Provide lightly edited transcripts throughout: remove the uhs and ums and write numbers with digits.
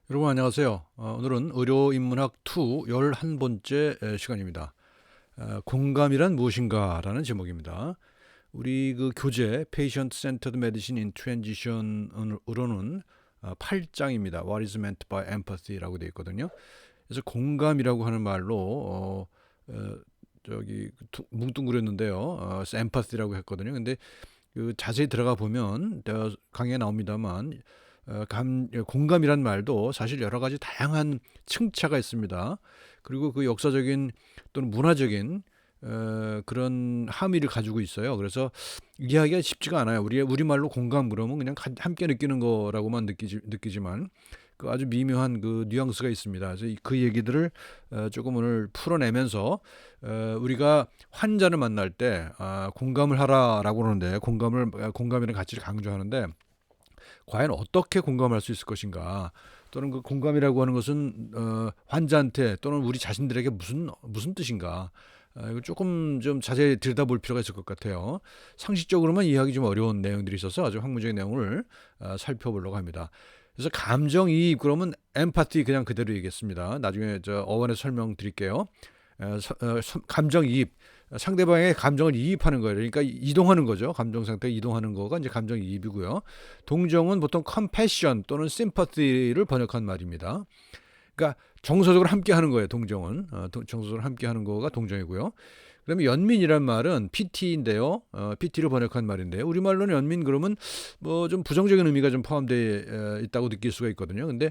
여러분 안녕하세요. 오늘은 의료인문학 2 11번째 시간입니다. 공감이란 무엇인가라는 제목입니다. 우리 그 교재 Patient Centered Medicine in Transition으로는 8장입니다. What is meant by empathy라고 되어 있거든요. 그래서 공감이라고 하는 말로 저기 뭉뚱그렸는데요. 그래서 empathy라고 했거든요. 근데 그 자세히 들어가 보면 강의에 나옵니다만 공감이란 말도 사실 여러 가지 다양한 층차가 있습니다. 그리고 그 역사적인 또는 문화적인 그런 함의를 가지고 있어요. 그래서 이해하기가 쉽지가 않아요. 우리말로 공감 그러면 그냥 함께 느끼는 거라고만 느끼지만 그 아주 미묘한 그 뉘앙스가 있습니다. 그래서 그 얘기들을 조금 오늘 풀어내면서 우리가 환자를 만날 때 공감을 하라라고 그러는데 공감이라는 가치를 강조하는데 과연 어떻게 공감할 수 있을 것인가? 또는 그 공감이라고 하는 것은 환자한테 또는 우리 자신들에게 무슨 뜻인가? 이거 조금 좀 자세히 들여다볼 필요가 있을 것 같아요. 상식적으로만 이해하기 좀 어려운 내용들이 있어서 아주 학문적인 내용을 살펴보려고 합니다. 그래서 감정이입 그러면 엠파티 그냥 그대로 얘기했습니다. 나중에 저 어원에서 설명드릴게요. 감정이입 상대방의 감정을 이입하는 거예요. 그러니까 이동하는 거죠. 감정 상태가 이동하는 거가 이제 감정이입이고요. 동정은 보통 compassion 또는 sympathy를 번역한 말입니다. 그러니까 정서적으로 함께 하는 거예요. 동정은 정서적으로 함께 하는 거가 동정이고요. 그러면 연민이란 말은 PT인데요. PT를 번역한 말인데요. 우리말로는 연민 그러면 뭐 좀 부정적인 의미가 좀 포함되어 있다고 느낄 수가 있거든요. 근데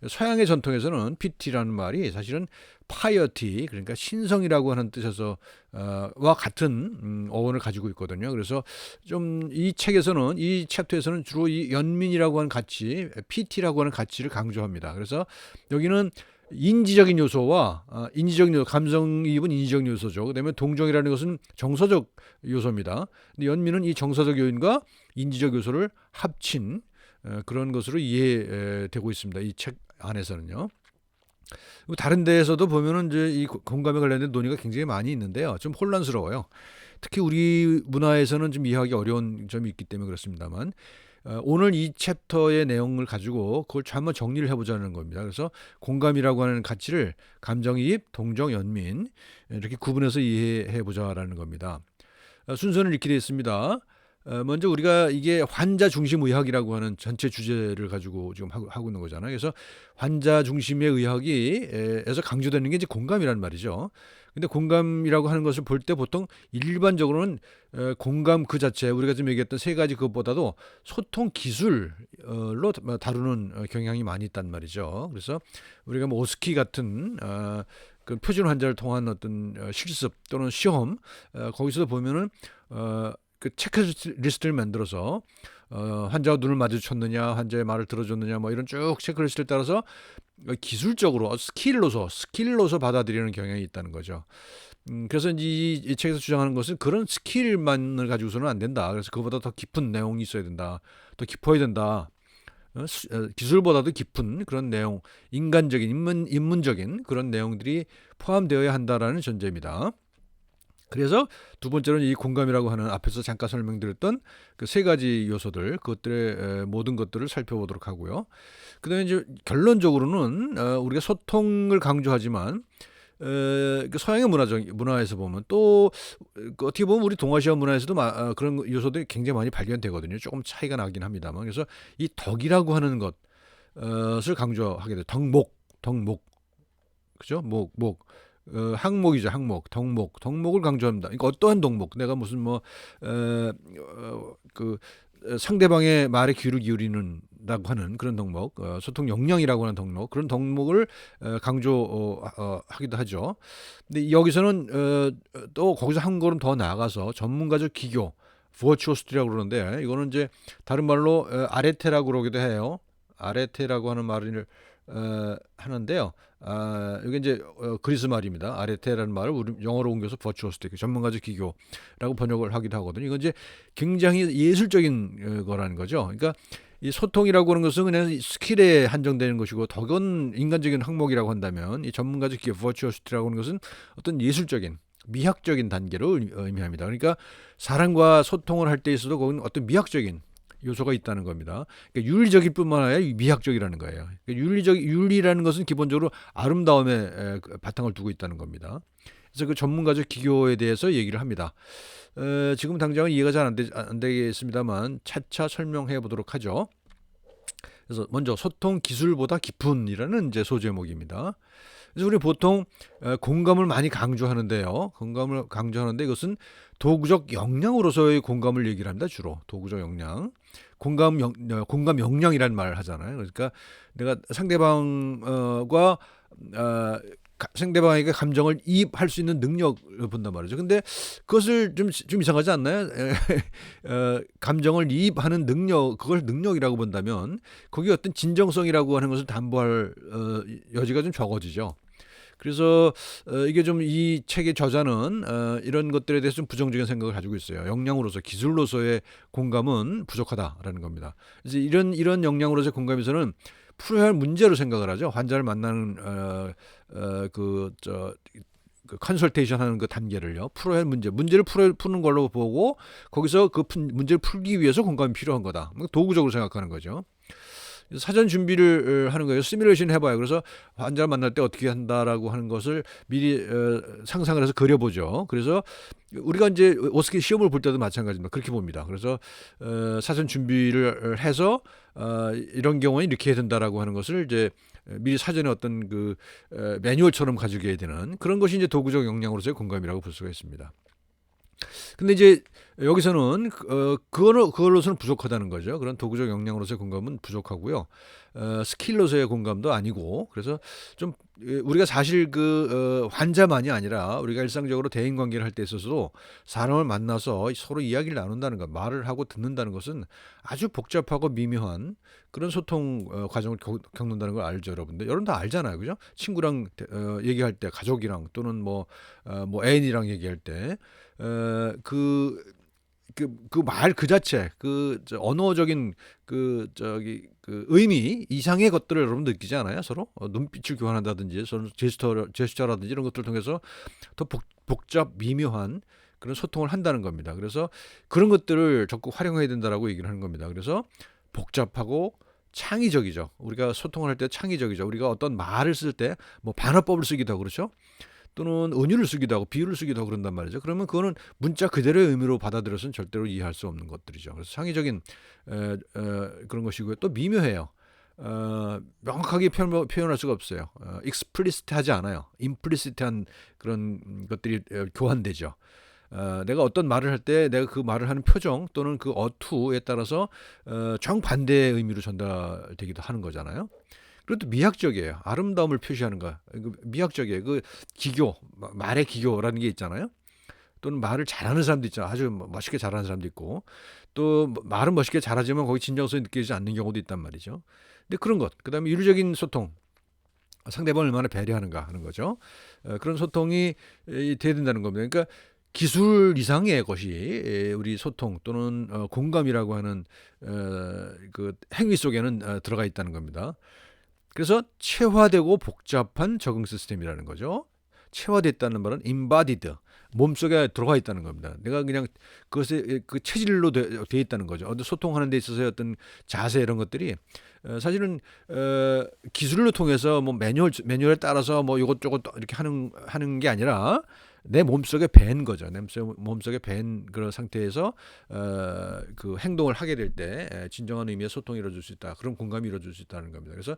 서양의 전통에서는 PT라는 말이 사실은 piety 그러니까 신성이라고 하는 뜻에서 와 같은 어원을 가지고 있거든요. 그래서 좀 이 책에서는 이 챕터에서는 주로 이 연민이라고 하는 가치, PT라고 하는 가치를 강조합니다. 그래서 여기는 인지적인 요소와 인지적인 요소, 감정이입은 인지적 요소죠. 그다음에 동정이라는 것은 정서적 요소입니다. 근데 연민은 이 정서적 요인과 인지적 요소를 합친 그런 것으로 이해되고 있습니다. 이 책 안에서는요. 다른 데에서도 보면은 이제 이 공감에 관련된 논의가 굉장히 많이 있는데요. 좀 혼란스러워요. 특히 우리 문화에서는 좀 이해하기 어려운 점이 있기 때문에 그렇습니다만 오늘 이 챕터의 내용을 가지고 그걸 한번 정리를 해보자는 겁니다. 그래서 공감이라고 하는 가치를 감정이입, 동정, 연민 이렇게 구분해서 이해해보자라는 겁니다. 순서는 이렇게 되어 있습니다. 먼저 우리가 이게 환자 중심 의학이라고 하는 전체 주제를 가지고 지금 하고 있는 거잖아요. 그래서 환자 중심의 의학에서 강조되는 게 이제 공감이란 말이죠. 근데 공감이라고 하는 것을 볼 때 보통 일반적으로는 공감 그 자체 우리가 지금 얘기했던 세 가지 그것보다도 소통 기술로 다루는 경향이 많이 있단 말이죠. 그래서 우리가 뭐 오스키 같은 그 표준 환자를 통한 어떤 실습 또는 시험 거기서 보면은 그 체크리스트를 만들어서 환자와 눈을 마주쳤느냐, 환자의 말을 들어줬느냐, 뭐 이런 쭉 체크리스트를 따라서 기술적으로 스킬로서 받아들이는 경향이 있다는 거죠. 그래서 이 책에서 주장하는 것은 그런 스킬만을 가지고서는 안 된다. 그래서 그보다 더 깊은 내용이 있어야 된다. 더 깊어야 된다. 기술보다도 깊은 그런 내용, 인간적인, 인문적인 그런 내용들이 포함되어야 한다라는 전제입니다. 그래서 두 번째로는 이 공감이라고 하는 앞에서 잠깐 설명드렸던 그 세 가지 요소들, 그것들의 모든 것들을 살펴보도록 하고요. 그다음에 이제 결론적으로는 우리가 소통을 강조하지만 그 서양의 문화에서 보면 또 어떻게 보면 우리 동아시아 문화에서도 그런 요소들이 굉장히 많이 발견되거든요. 조금 차이가 나긴 합니다만 그래서 이 덕이라고 하는 것을 강조하게 돼요. 덕목, 그죠? 항목이죠, 항목, 덕목을 강조합니다. 그러니까 어떠한 덕목, 내가 무슨 그 상대방의 말에 귀를 기울이는라고 하는 그런 덕목, 소통 역량이라고 하는 덕목, 그런 덕목을 강조하기도 하죠. 근데 여기서는 또 거기서 한 걸음 더 나아가서 전문가적 기교, 버추어스티라고 그러는데 이거는 이제 다른 말로 아레테라고 그러기도 해요. 아레테라고 하는 말을 하는데요. 이게 이제 그리스 말입니다. 아레테라는 말을 우리 영어로 옮겨서 버추어스틱, 전문가적 기교라고 번역을 하기도 하거든요. 이건 이제 굉장히 예술적인 거라는 거죠. 그러니까 이 소통이라고 하는 것은 그냥 스킬에 한정되는 것이고 덕은 인간적인 항목이라고 한다면 이 전문가적 기교, 버추어스틱이라고 하는 것은 어떤 예술적인 미학적인 단계를 의미합니다. 그러니까 사람과 소통을 할 때 있어도 그건 어떤 미학적인 요소가 있다는 겁니다. 그러니까 윤리적일 뿐만 아니라 미학적이라는 거예요. 그러니까 윤리라는 것은 기본적으로 아름다움에 그 바탕을 두고 있다는 겁니다. 그래서 그 전문가적 기교에 대해서 얘기를 합니다. 지금 당장은 이해가 잘 안 되겠습니다만 차차 설명해 보도록 하죠. 그래서 먼저 소통 기술보다 깊은이라는 이제 소제목입니다. 그래서 우리 보통 공감을 많이 강조하는데요. 공감을 강조하는데 이것은 도구적 역량으로서의 공감을 얘기를 합니다. 주로 도구적 역량, 공감 역량이라는 말을 하잖아요. 그러니까 내가 상대방과 상대방에게 감정을 이입할 수 있는 능력을 본단 말이죠. 근데 그것을 좀 이상하지 않나요? 감정을 이입하는 능력, 그걸 능력이라고 본다면 거기 어떤 진정성이라고 하는 것을 담보할 여지가 좀 적어지죠. 그래서 이게 좀 이 책의 저자는 이런 것들에 대해서 좀 부정적인 생각을 가지고 있어요. 역량으로서 기술로서의 공감은 부족하다라는 겁니다. 그래서 이런 역량으로서의 공감에서는 풀어야 할 문제로 생각을 하죠. 환자를 만나는 그 컨설테이션 하는 그 단계를요. 풀어야 할 문제를 푸는 걸로 보고 거기서 그 문제를 풀기 위해서 공감이 필요한 거다. 도구적으로 생각하는 거죠. 사전 준비를 하는 거예요. 시뮬레이션 해봐요. 그래서 환자를 만날 때 어떻게 한다라고 하는 것을 미리 상상을 해서 그려보죠. 그래서 우리가 이제 어떻게 시험을 볼 때도 마찬가지입니다. 그렇게 봅니다. 그래서 사전 준비를 해서 이런 경우는 이렇게 해야 된다라고 하는 것을 이제 미리 사전에 어떤 그 매뉴얼처럼 가지게 되는 그런 것이 이제 도구적 역량으로서의 공감이라고 볼 수가 있습니다. 근데 이제 여기서는 그걸로서는 부족하다는 거죠. 그런 도구적 역량으로서의 공감은 부족하고요. 스킬로서의 공감도 아니고 그래서 좀 우리가 사실 그 환자만이 아니라 우리가 일상적으로 대인 관계를 할 때 있어서도 사람을 만나서 서로 이야기를 나눈다는 것, 말을 하고 듣는다는 것은 아주 복잡하고 미묘한 그런 소통 과정을 겪는다는 걸 알죠, 여러분들. 여러분 다 알잖아요, 그죠? 친구랑 얘기할 때, 가족이랑 또는 뭐 애인이랑 얘기할 때, 그 말 그 자체, 언어적인 그 의미 이상의 것들을 여러분 느끼지 않아요? 서로 눈빛을 교환한다든지, 서로 제스처라든지 이런 것들을 통해서 더 복잡 미묘한 그런 소통을 한다는 겁니다. 그래서 그런 것들을 적극 활용해야 된다라고 얘기를 하는 겁니다. 그래서 복잡하고 창의적이죠. 우리가 소통을 할 때 창의적이죠. 우리가 어떤 말을 쓸 때 뭐 반어법을 쓰기도 하고 그렇죠. 또는 은유를 쓰기도 하고 비유를 쓰기도 하고 그런단 말이죠. 그러면 그거는 문자 그대로의 의미로 받아들여서는 절대로 이해할 수 없는 것들이죠. 그래서 창의적인 그런 것이고요. 또 미묘해요. 명확하게 표현할 수가 없어요. 익스플리시트하지 않아요. 임플리시트한 그런 것들이 교환되죠. 내가 어떤 말을 할 때 내가 그 말을 하는 표정 또는 그 어투에 따라서 정반대의 의미로 전달되기도 하는 거잖아요. 그것도 미학적이에요. 아름다움을 표시하는 거. 미학적이에요. 그 기교, 말의 기교라는 게 있잖아요. 또는 말을 잘하는 사람도 있잖아요. 아주 멋있게 잘하는 사람도 있고 또 말은 멋있게 잘하지만 거기 진정성이 느껴지지 않는 경우도 있단 말이죠. 근데 그런 것, 그다음에 윤리적인 소통, 상대방을 얼마나 배려하는가 하는 거죠. 그런 소통이 돼야 된다는 겁니다. 그러니까 기술 이상의 것이 우리 소통 또는 공감이라고 하는 그 행위 속에는 들어가 있다는 겁니다. 그래서 체화되고 복잡한 적응 시스템이라는 거죠. 체화됐다는 말은 embodied, 몸속에 들어가 있다는 겁니다. 내가 그냥 그것에 그 체질로 돼 있다는 거죠. 어떤 소통하는 데 있어서의 어떤 자세 이런 것들이 사실은 기술을 통해서 뭐 매뉴얼에 따라서 뭐 이것저것 이렇게 하는 게 아니라 내 몸속에 밴 거죠. 내 몸속에 밴 그런 상태에서 그 행동을 하게 될 때 진정한 의미의 소통이 이루어질 수 있다. 그런 공감이 이루어질 수 있다는 겁니다. 그래서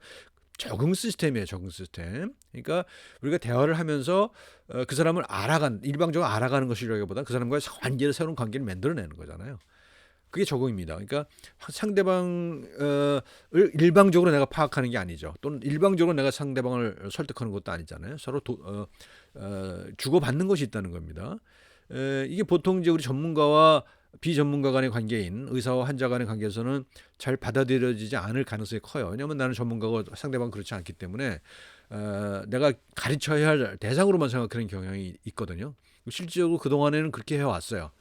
적응 시스템이에요, 적응 시스템. 그러니까 우리가 대화를 하면서 그 사람을 일방적으로 알아가는 것이라기보다 그 사람과의 새로운 관계를 만들어내는 거잖아요. 그게 적응입니다. 그러니까 상대방을 일방적으로 내가 파악하는 게 아니죠. 또는 일방적으로 내가 상대방을 설득하는 것도 아니잖아요. 서로 주고받는 것이 있다는 겁니다. 이게 보통 이제 우리 전문가와 비전문가 간의 관계인 의사와 환자 간의 관계에서는 잘 받아들여지지 않을 가능성이 커요. 왜냐하면 나는 전문가고 상대방은 그렇지 않기 때문에 내가 가르쳐야 할 대상으로만 생각하는 경향이 있거든요. 실질적으로 그동안에는 그렇게 해왔어요.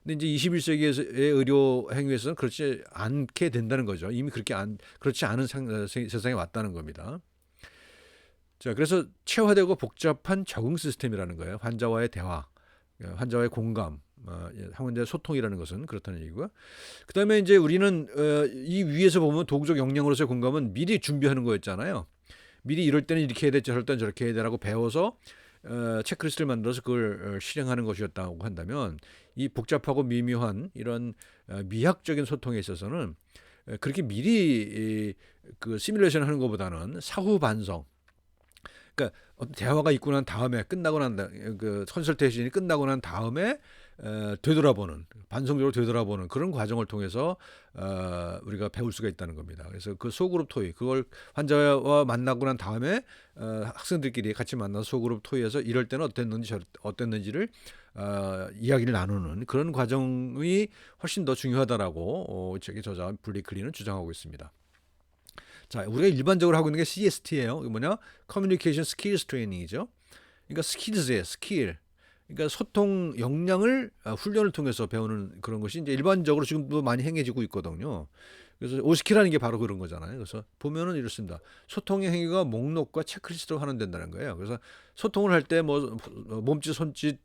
근데 이제 21세기의 의료 행위에서는 그렇지 않게 된다는 거죠. 이미 그렇지 않은 세상에 왔다는 겁니다. 자, 그래서 체화되고 복잡한 적응 시스템이라는 거예요. 환자와의 대화, 환자와의 공감, 상호간의 소통이라는 것은 그렇다는 얘기고요. 그다음에 이제 우리는 이 위에서 보면 도구적 역량으로서의 공감은 미리 준비하는 거였잖아요. 미리 이럴 때는 이렇게 해야 돼, 저럴 때는 저렇게 해야 되라고 배워서 체크리스트를 만들어서 그걸 실행하는 것이었다고 한다면 이 복잡하고 미묘한 이런 미학적인 소통에 있어서는 그렇게 미리 그 시뮬레이션 하는 것보다는 사후 반성. 그러니까 어떤 대화가 있고 난 다음에 끝나고 그 컨설테이션이 끝나고 난 다음에 되돌아보는 반성적으로 되돌아보는 그런 과정을 통해서 우리가 배울 수가 있다는 겁니다. 그래서 그 소그룹 토의 그걸 환자와 만나고 난 다음에 학생들끼리 같이 만나서 소그룹 토의에서 이럴 때는 어땠는지를 이야기를 나누는 그런 과정이 훨씬 더 중요하다라고 책의 저자 블리클리는 주장하고 있습니다. 자, 우리가 일반적으로 하고 있는 게 CST예요. 이게 뭐냐? Communication Skills Training이죠. 그러니까 스킬즈의 스킬. 그러니까 소통 역량을 훈련을 통해서 배우는 그런 것이 이제 일반적으로 지금도 많이 행해지고 있거든요. 그래서 오스키라는 게 바로 그런 거잖아요. 그래서 보면은 이렇습니다. 소통의 행위가 목록과 체크리스트로 하는 된다는 거예요. 그래서 소통을 할 때 뭐 몸짓, 손짓,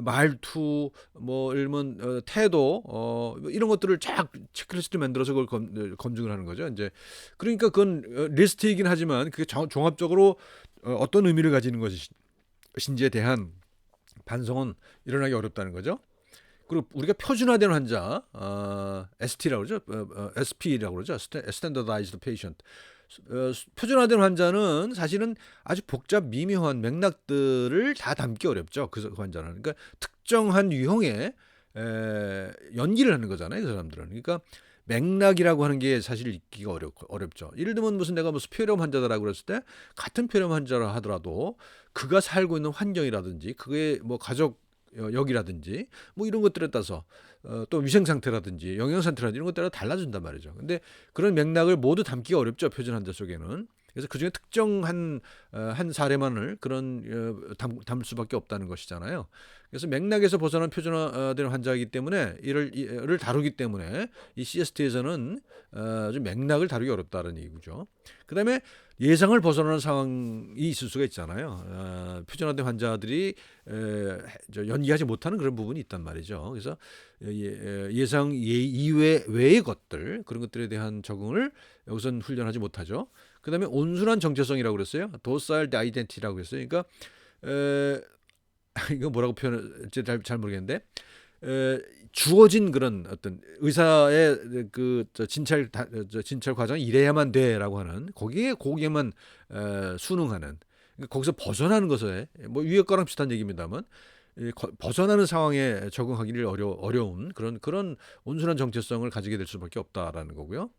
말투, 뭐 일면 태도, 뭐 이런 것들을 쫙 체크리스트 만들어서 그걸 검증을 하는 거죠. 이제 그러니까 그건 리스트이긴 하지만 그게 종합적으로 어떤 의미를 가지는 것인지에 대한 반성은 일어나기 어렵다는 거죠. 그리고 우리가 표준화된 환자, ST라고 그러죠, SP라고 그러죠, Standardized Patient. 표준화된 환자는 사실은 아주 복잡 미묘한 맥락들을 다 담기 어렵죠. 그 환자는. 그러니까 특정한 유형의 연기를 하는 거잖아요. 그 사람들은. 그러니까 맥락이라고 하는 게 사실 있기가 어렵죠. 예를 들면 무슨 내가 무슨 폐렴 환자다라고 그랬을 때 같은 폐렴 환자라 하더라도 그가 살고 있는 환경이라든지 그의 뭐 가족 역이라든지 뭐 이런 것들에 따라서 또 위생 상태라든지 영양 상태라든지 이런 것들에 따라 달라진단 말이죠. 근데 그런 맥락을 모두 담기가 어렵죠. 표준 환자 속에는. 그래서 그중에 특정한 한 사례만을 그런 담을 수밖에 없다는 것이잖아요. 그래서 맥락에서 벗어난 표준화된 환자이기 때문에 이를 다루기 때문에 이 CST에서는 좀 맥락을 다루기 어렵다는 얘기죠. 그다음에 예상을 벗어나는 상황이 있을 수가 있잖아요. 표준화된 환자들이 연기하지 못하는 그런 부분이 있단 말이죠. 그래서 예상 외의 것들 그런 것들에 대한 적응을 여기서는 훈련하지 못하죠. 그다음에 온순한 정체성이라고 그랬어요. docile identity라고 했어요. 그러니까 이거 뭐라고 표현할지 잘 모르겠는데 주어진 그런 어떤 의사의 그 진찰 과정이 이래야만 돼라고 하는 거기에만 순응하는 그러니까 거기서 벗어나는 것에 뭐 위에 거랑 비슷한 얘기입니다만 벗어나는 상황에 적응하기를 어려운 그런 온순한 정체성을 가지게 될 수밖에 없다라는 거고요.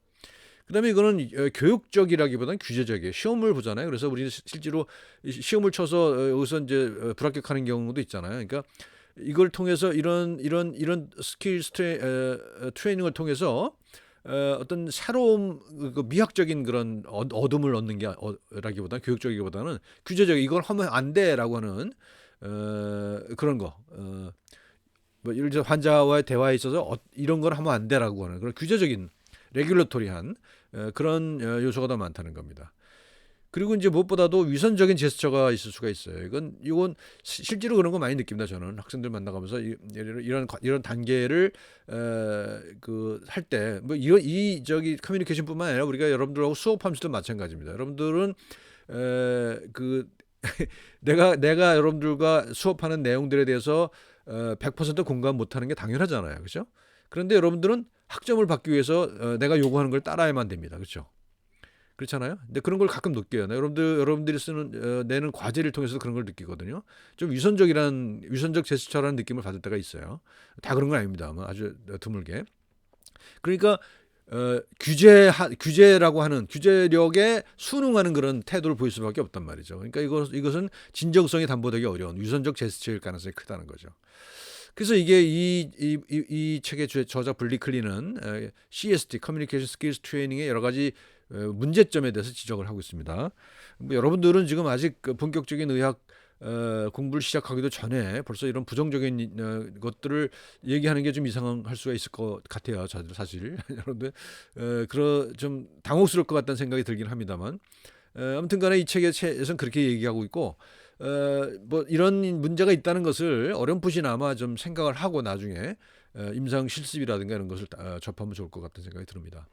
그다음에 이거는 교육적이라기보다는 규제적이에요. 시험을 보잖아요. 그래서 우리는 실제로 시험을 쳐서 여기서 이제 불합격하는 경우도 있잖아요. 그러니까 이걸 통해서 이런 스킬 트레이닝을 통해서 어떤 새로운 그 미학적인 그런 얻음을 얻는 게 라기보다는 교육적이기보다는 규제적 이걸 하면 안 돼라고 하는 그런 거. 뭐 예를 들어 환자와의 대화에 있어서 이런 걸 하면 안 돼라고 하는 그런 규제적인 레귤러토리한 그런 요소가 더 많다는 겁니다. 그리고 이제 무엇보다도 위선적인 제스처가 있을 수가 있어요. 이건 실제로 그런 거 많이 느낍니다. 저는 학생들 만나가면서 이런 단계를 그 할 때 뭐 이 저기 커뮤니케이션뿐만 아니라 우리가 여러분들하고 수업하면서도 마찬가지입니다. 여러분들은 그 내가 여러분들과 수업하는 내용들에 대해서 100% 공감 못하는 게 당연하잖아요, 그렇죠? 그런데 여러분들은 학점을 받기 위해서 내가 요구하는 걸 따라야만 됩니다, 그렇죠? 그렇잖아요. 근데 그런 걸 가끔 느껴요. 여러분들이 내는 과제를 통해서 그런 걸 느끼거든요. 좀 위선적 제스처라는 느낌을 받을 때가 있어요. 다 그런 건 아닙니다. 아주 드물게. 그러니까 규제라고 하는 규제력에 순응하는 그런 태도를 보일 수밖에 없단 말이죠. 그러니까 이것은 진정성이 담보되기 어려운 위선적 제스처일 가능성이 크다는 거죠. 그래서 이게 이 책의 저자 블리클리는 CST (Communication Skills Training의) 여러 가지 문제점에 대해서 지적을 하고 있습니다. 뭐 여러분들은 지금 아직 본격적인 의학 공부를 시작하기도 전에 벌써 이런 부정적인 것들을 얘기하는 게 좀 이상할 수가 있을 것 같아요. 사실 여러분들 좀 당혹스러울 것 같다는 생각이 들긴 합니다만 아무튼간에 이 책에서는 그렇게 얘기하고 있고 뭐 이런 문제가 있다는 것을 어렴풋이나마 좀 생각을 하고 나중에 임상 실습이라든가 이런 것을 접하면 좋을 것 같은 생각이 듭니다.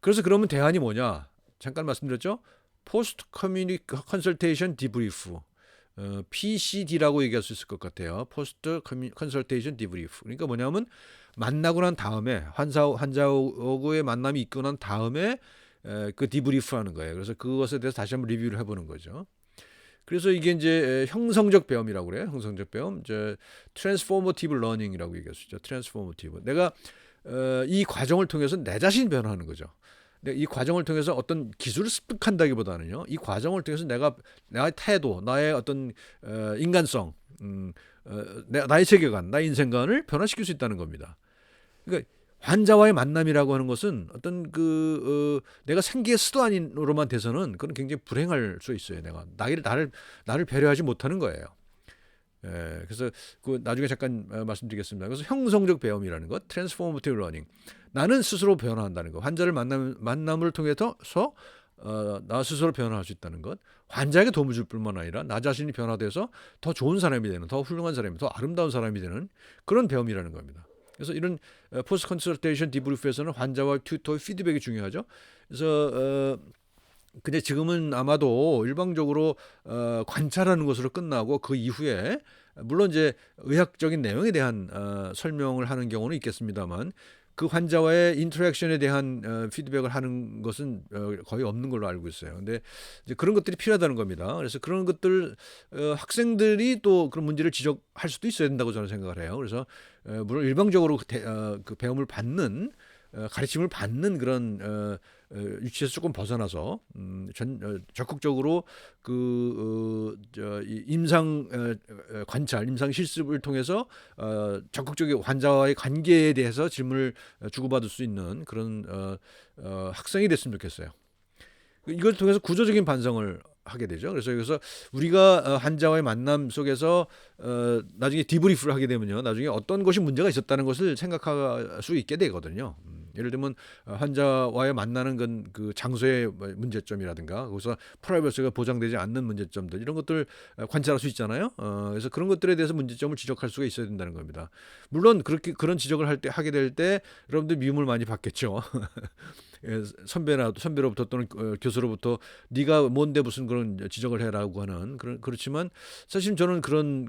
그래서 그러면 대안이 뭐냐? 잠깐 말씀드렸죠. 포스트 커뮤니 컨설테이션 디브리프, PCD라고 얘기할 수 있을 것 같아요. 포스트 컨설테이션 디브리프. 그러니까 뭐냐면 만나고 난 다음에 환자하고의 만남이 있고 난 다음에 그 디브리프하는 거예요. 그래서 그것에 대해서 다시 한번 리뷰를 해보는 거죠. 그래서 이게 이제 형성적 배움이라고 그래요. 형성적 배움, 이제 트랜스포머티브 러닝이라고 얘기할 수 있죠. 트랜스포머티브. 내가 이 과정을 통해서 내 자신이 변화하는 거죠. 이 과정을 통해서 어떤 기술을 습득한다기보다는요, 이 과정을 통해서 나의 태도, 나의 어떤 인간성, 나의 세계관, 나의 인생관을 변화시킬 수 있다는 겁니다. 그러니까 환자와의 만남이라고 하는 것은 어떤 내가 생계의 수단으로만 돼서는 그건 굉장히 불행할 수 있어요. 나를 배려하지 못하는 거예요. 그래서 그 나중에 잠깐 말씀드리겠습니다. 그래서 형성적 배움이라는 것, 트랜스포머티브 러닝. 나는 스스로 변화한다는 것. 환자를 만남을 통해서 나 스스로 변화할 수 있다는 것. 환자에게 도움을 줄 뿐만 아니라 나 자신이 변화돼서 더 좋은 사람이 되는, 더 훌륭한 사람이, 더 아름다운 사람이 되는 그런 배움이라는 겁니다. 그래서 이런 포스트 컨설테이션 디브리프에서는 환자와 튜터의 피드백이 중요하죠. 그래서 근데 지금은 아마도 일방적으로 관찰하는 것으로 끝나고 그 이후에 물론 이제 의학적인 내용에 대한 설명을 하는 경우는 있겠습니다만 그 환자와의 인터랙션에 대한 피드백을 하는 것은 거의 없는 걸로 알고 있어요. 근데 이제 그런 것들이 필요하다는 겁니다. 그래서 그런 것들 학생들이 또 그런 문제를 지적할 수도 있어야 된다고 저는 생각을 해요. 그래서 물론 일방적으로 그 배움을 받는 가르침을 받는 그런 위치에서 조금 벗어나서 적극적으로 임상 관찰, 임상 실습을 통해서 적극적인 환자와의 관계에 대해서 질문을 주고받을 수 있는 그런 학생이 됐으면 좋겠어요. 이걸 통해서 구조적인 반성을 하게 되죠. 그래서 여기서 우리가 환자와의 만남 속에서 나중에 디브리프를 하게 되면요, 나중에 어떤 것이 문제가 있었다는 것을 생각할 수 있게 되거든요. 예를 들면 환자와의 만나는 그 장소의 문제점이라든가 거기서 프라이버시가 보장되지 않는 문제점들 이런 것들 관찰할 수 있잖아요. 그래서 그런 것들에 대해서 문제점을 지적할 수가 있어야 된다는 겁니다. 물론 그런 지적을 하게 될 때 여러분들 미움을 많이 받겠죠. 선배로부터 또는 교수로부터 네가 뭔데 무슨 그런 지적을 해라고 하는 그렇지만 사실 저는 그런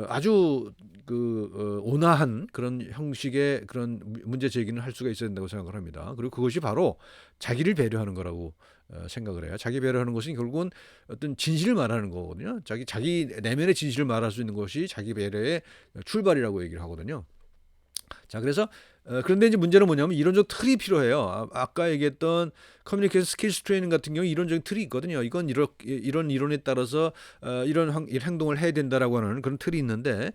아주 온화한 그런 형식의 그런 문제 제기는 할 수가 있어야 된다고 생각을 합니다. 그리고 그것이 바로 자기를 배려하는 거라고 생각을 해요. 자기 배려하는 것은 결국은 어떤 진실을 말하는 거거든요. 자기 내면의 진실을 말할 수 있는 것이 자기 배려의 출발이라고 얘기를 하거든요. 자, 그래서 그런데 이제 문제는 뭐냐면 이론적 틀이 필요해요. 아까 얘기했던 커뮤니케이션 스킬스 트레이닝 같은 경우 이론적인 틀이 있거든요. 이건 이런 이론에 따라서 이런 행동을 해야 된다라고 하는 그런 틀이 있는데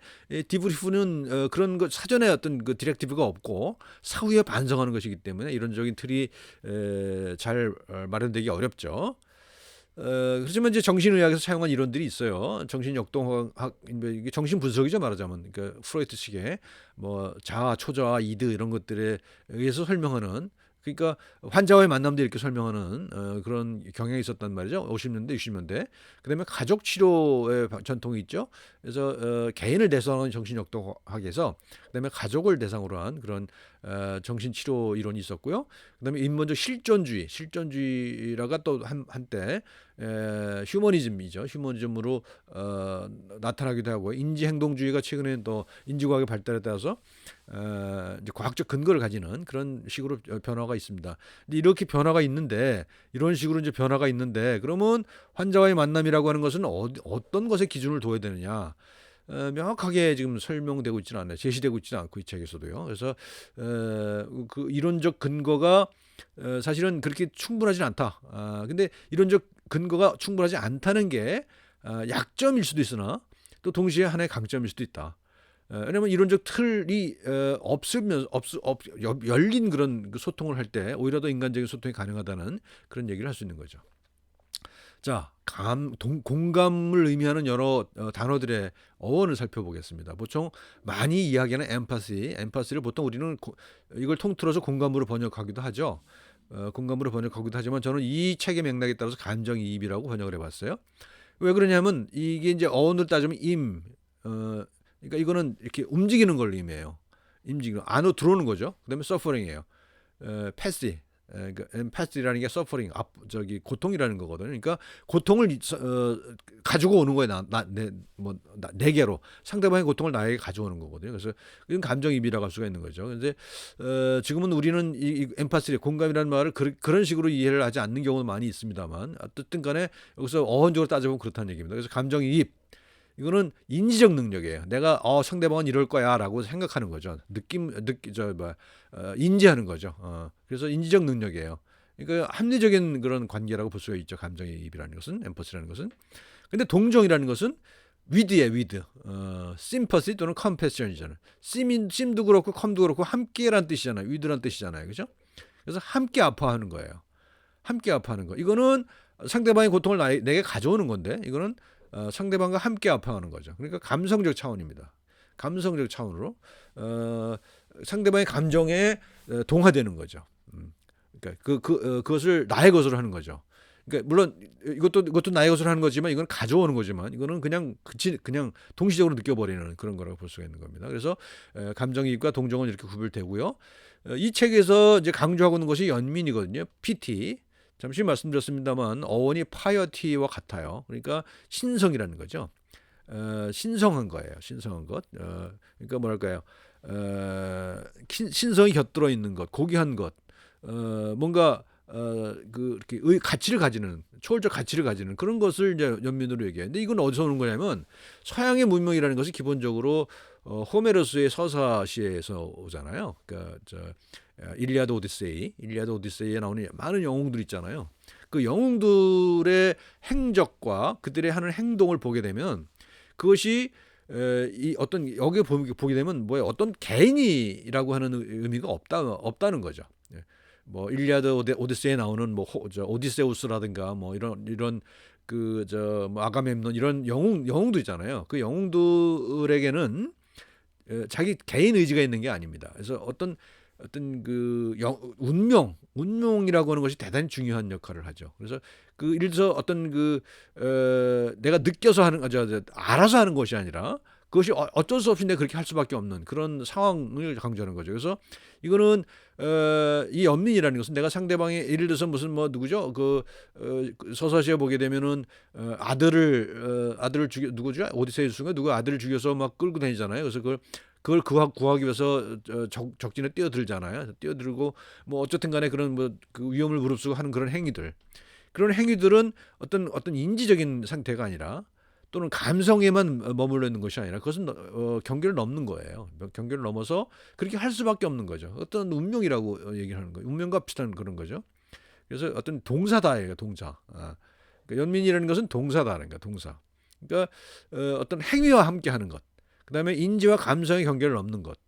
디브리프는 그런 것 사전에 어떤 그 디렉티브가 없고 사후에 반성하는 것이기 때문에 이론적인 틀이 잘 마련되기 어렵죠. 그렇지만 이제 정신의학에서 사용한 이론들이 있어요. 정신역동학, 이게 정신 분석이죠, 말하자면. 그러니까 프로이트식의 뭐 자아, 초자아, 이드 이런 것들에 의해서 설명하는, 그러니까 환자와의 만남도 이렇게 설명하는 그런 경향이 있었단 말이죠. 50년대, 60년대. 그다음에 가족 치료의 전통이 있죠. 그래서 개인을 대상으로 한 정신역동학에서 그다음에 가족을 대상으로 한 그런 정신 치료 이론이 있었고요. 그다음에 인본적 실존주의라가 또 한때 휴머니즘이죠. 휴머니즘으로 나타나기도 하고 인지행동주의가 최근에 또 인지과학의 발달에 따라서 이제 과학적 근거를 가지는 그런 식으로 변화가 있습니다. 근데 이렇게 변화가 있는데 이런 식으로 이제 변화가 있는데 그러면 환자와의 만남이라고 하는 것은 어떤 것에 기준을 둬야 되느냐? 명확하게 지금 설명되고 있지는 않아요. 제시되고 있지는 않고 이 책에서도요. 그래서 그 이론적 근거가 사실은 그렇게 충분하지는 않다. 근데 이론적 근거가 충분하지 않다는 게 약점일 수도 있으나 또 동시에 하나의 강점일 수도 있다. 왜냐하면 이론적 틀이 열린 그런 소통을 할 때 오히려 더 인간적인 소통이 가능하다는 그런 얘기를 할 수 있는 거죠. 자, 공감을 의미하는 여러 단어들의 어원을 살펴보겠습니다. 보통 많이 이야기하는 엠파시를 보통 우리는 이걸 통틀어서 공감으로 번역하기도 하죠. 공감으로 번역하기도 하지만 저는 이 책의 맥락에 따라서 감정이입이라고 번역을 해봤어요. 왜 그러냐면 이게 이제 어원으로 따지면 그러니까 이거는 이렇게 움직이는 걸 의미해요. 움직이는 안으로 들어오는 거죠. 그다음에 서퍼링이에요. 패시. 그러니까 패시라는 게 서퍼링, 저기 고통이라는 거거든요. 그러니까 고통을 가지고 오는 거예요. 내게로 상대방의 고통을 나에게 가져오는 거거든요. 그래서 이건 감정이입이라고 할 수가 있는 거죠. 근데 지금은 우리는 이 엠파시, 공감이라는 말을 그런 식으로 이해를 하지 않는 경우도 많이 있습니다만, 어쨌든 간에 여기서 어원적으로 따져보면 그렇다는 얘기입니다. 그래서 감정이입, 이거는 인지적 능력이에요. 내가 상대방은 이럴 거야라고 생각하는 거죠. 인지하는 거죠. 그래서 인지적 능력이에요. 그러니까 합리적인 그런 관계라고 볼 수가 있죠. 감정이입이라는 것은, 엠퍼시라는 것은. 근데 동정이라는 것은 위드예요. 위드. 심퍼시 또는 컴패션이잖아요. 심도 그렇고 컴도 그렇고 함께라는 뜻이잖아요. 위드라는 뜻이잖아요. 그죠? 그래서 함께 아파하는 거예요. 함께 아파하는 거. 이거는 상대방의 고통을 내게 가져오는 건데, 이거는 상대방과 함께 아파하는 거죠. 그러니까 감성적 차원입니다. 감성적 차원으로 상대방의 감정에 동화되는 거죠. 그러니까 그것을 나의 것으로 하는 거죠. 그러니까 물론 이것도 나의 것으로 하는 거지만, 이건 가져오는 거지만, 이거는 그냥 동시적으로 느껴버리는 그런 거라고 볼 수가 있는 겁니다. 그래서 감정이입과 동정은 이렇게 구별되고요. 이 책에서 이제 강조하고 있는 것이 연민이거든요. PT. 잠시 말씀드렸습니다만 어원이 파이어티와 같아요. 그러니까 신성이라는 거죠. 신성한 거예요. 신성한 것. 그러니까 뭐랄까요? 신성이 곁들어 있는 것, 고귀한 것, 뭔가 이렇게 가치를 가지는, 초월적 가치를 가지는 그런 것을 이제 연민으로 얘기해요. 근데 이건 어디서 오는 거냐면, 서양의 문명이라는 것이 기본적으로 호메로스의 서사시에서 오잖아요. 그러니까 일리아드 오디세이에 나오는 많은 영웅들 있잖아요. 그 영웅들의 행적과 그들의 하는 행동을 보게 되면, 그것이 이 어떤 여기에 보게 되면 뭐야, 어떤 개인이라고 하는 의미가 없다는 거죠. 뭐 일리아드 오디세이에 나오는 뭐 오디세우스라든가 뭐 이런 뭐 아가멤논, 이런 영웅도 있잖아요. 그 영웅들에게는 자기 개인 의지가 있는 게 아닙니다. 그래서 어떤 운명이라고 하는 것이 대단히 중요한 역할을 하죠. 그래서 예를 들어서 어떤 내가 느껴서 하는, 알아서 하는 것이 아니라, 그것이 어쩔 수 없이 내가 그렇게 할 수밖에 없는 그런 상황을 강조하는 거죠. 그래서 이거는 이 연민이라는 것은, 내가 상대방의, 예를 들어서 무슨 뭐 누구죠? 서사시에 보게 되면은 아들을 죽여, 누구죠? 오디세우스가 누구 아들을 죽여서 막 끌고 다니잖아요. 그래서 그걸 구하기 위해서 적진에 뛰어들잖아요. 뛰어들고 뭐 어쨌든 간에 그런 그 위험을 무릅쓰고 하는 그런 행위들은 어떤 인지적인 상태가 아니라, 또는 감성에만 머물러 있는 것이 아니라, 그것은 경계를 넘는 거예요. 경계를 넘어서 그렇게 할 수밖에 없는 거죠. 어떤 운명이라고 얘기를 하는 거예요. 운명과 비슷한 그런 거죠. 그래서 어떤 동사다예요. 동사. 그러니까 연민이라는 것은 동사다라는 거야. 동사. 그러니까 어떤 행위와 함께 하는 것. 그다음에 인지와 감성의 경계를 넘는 것.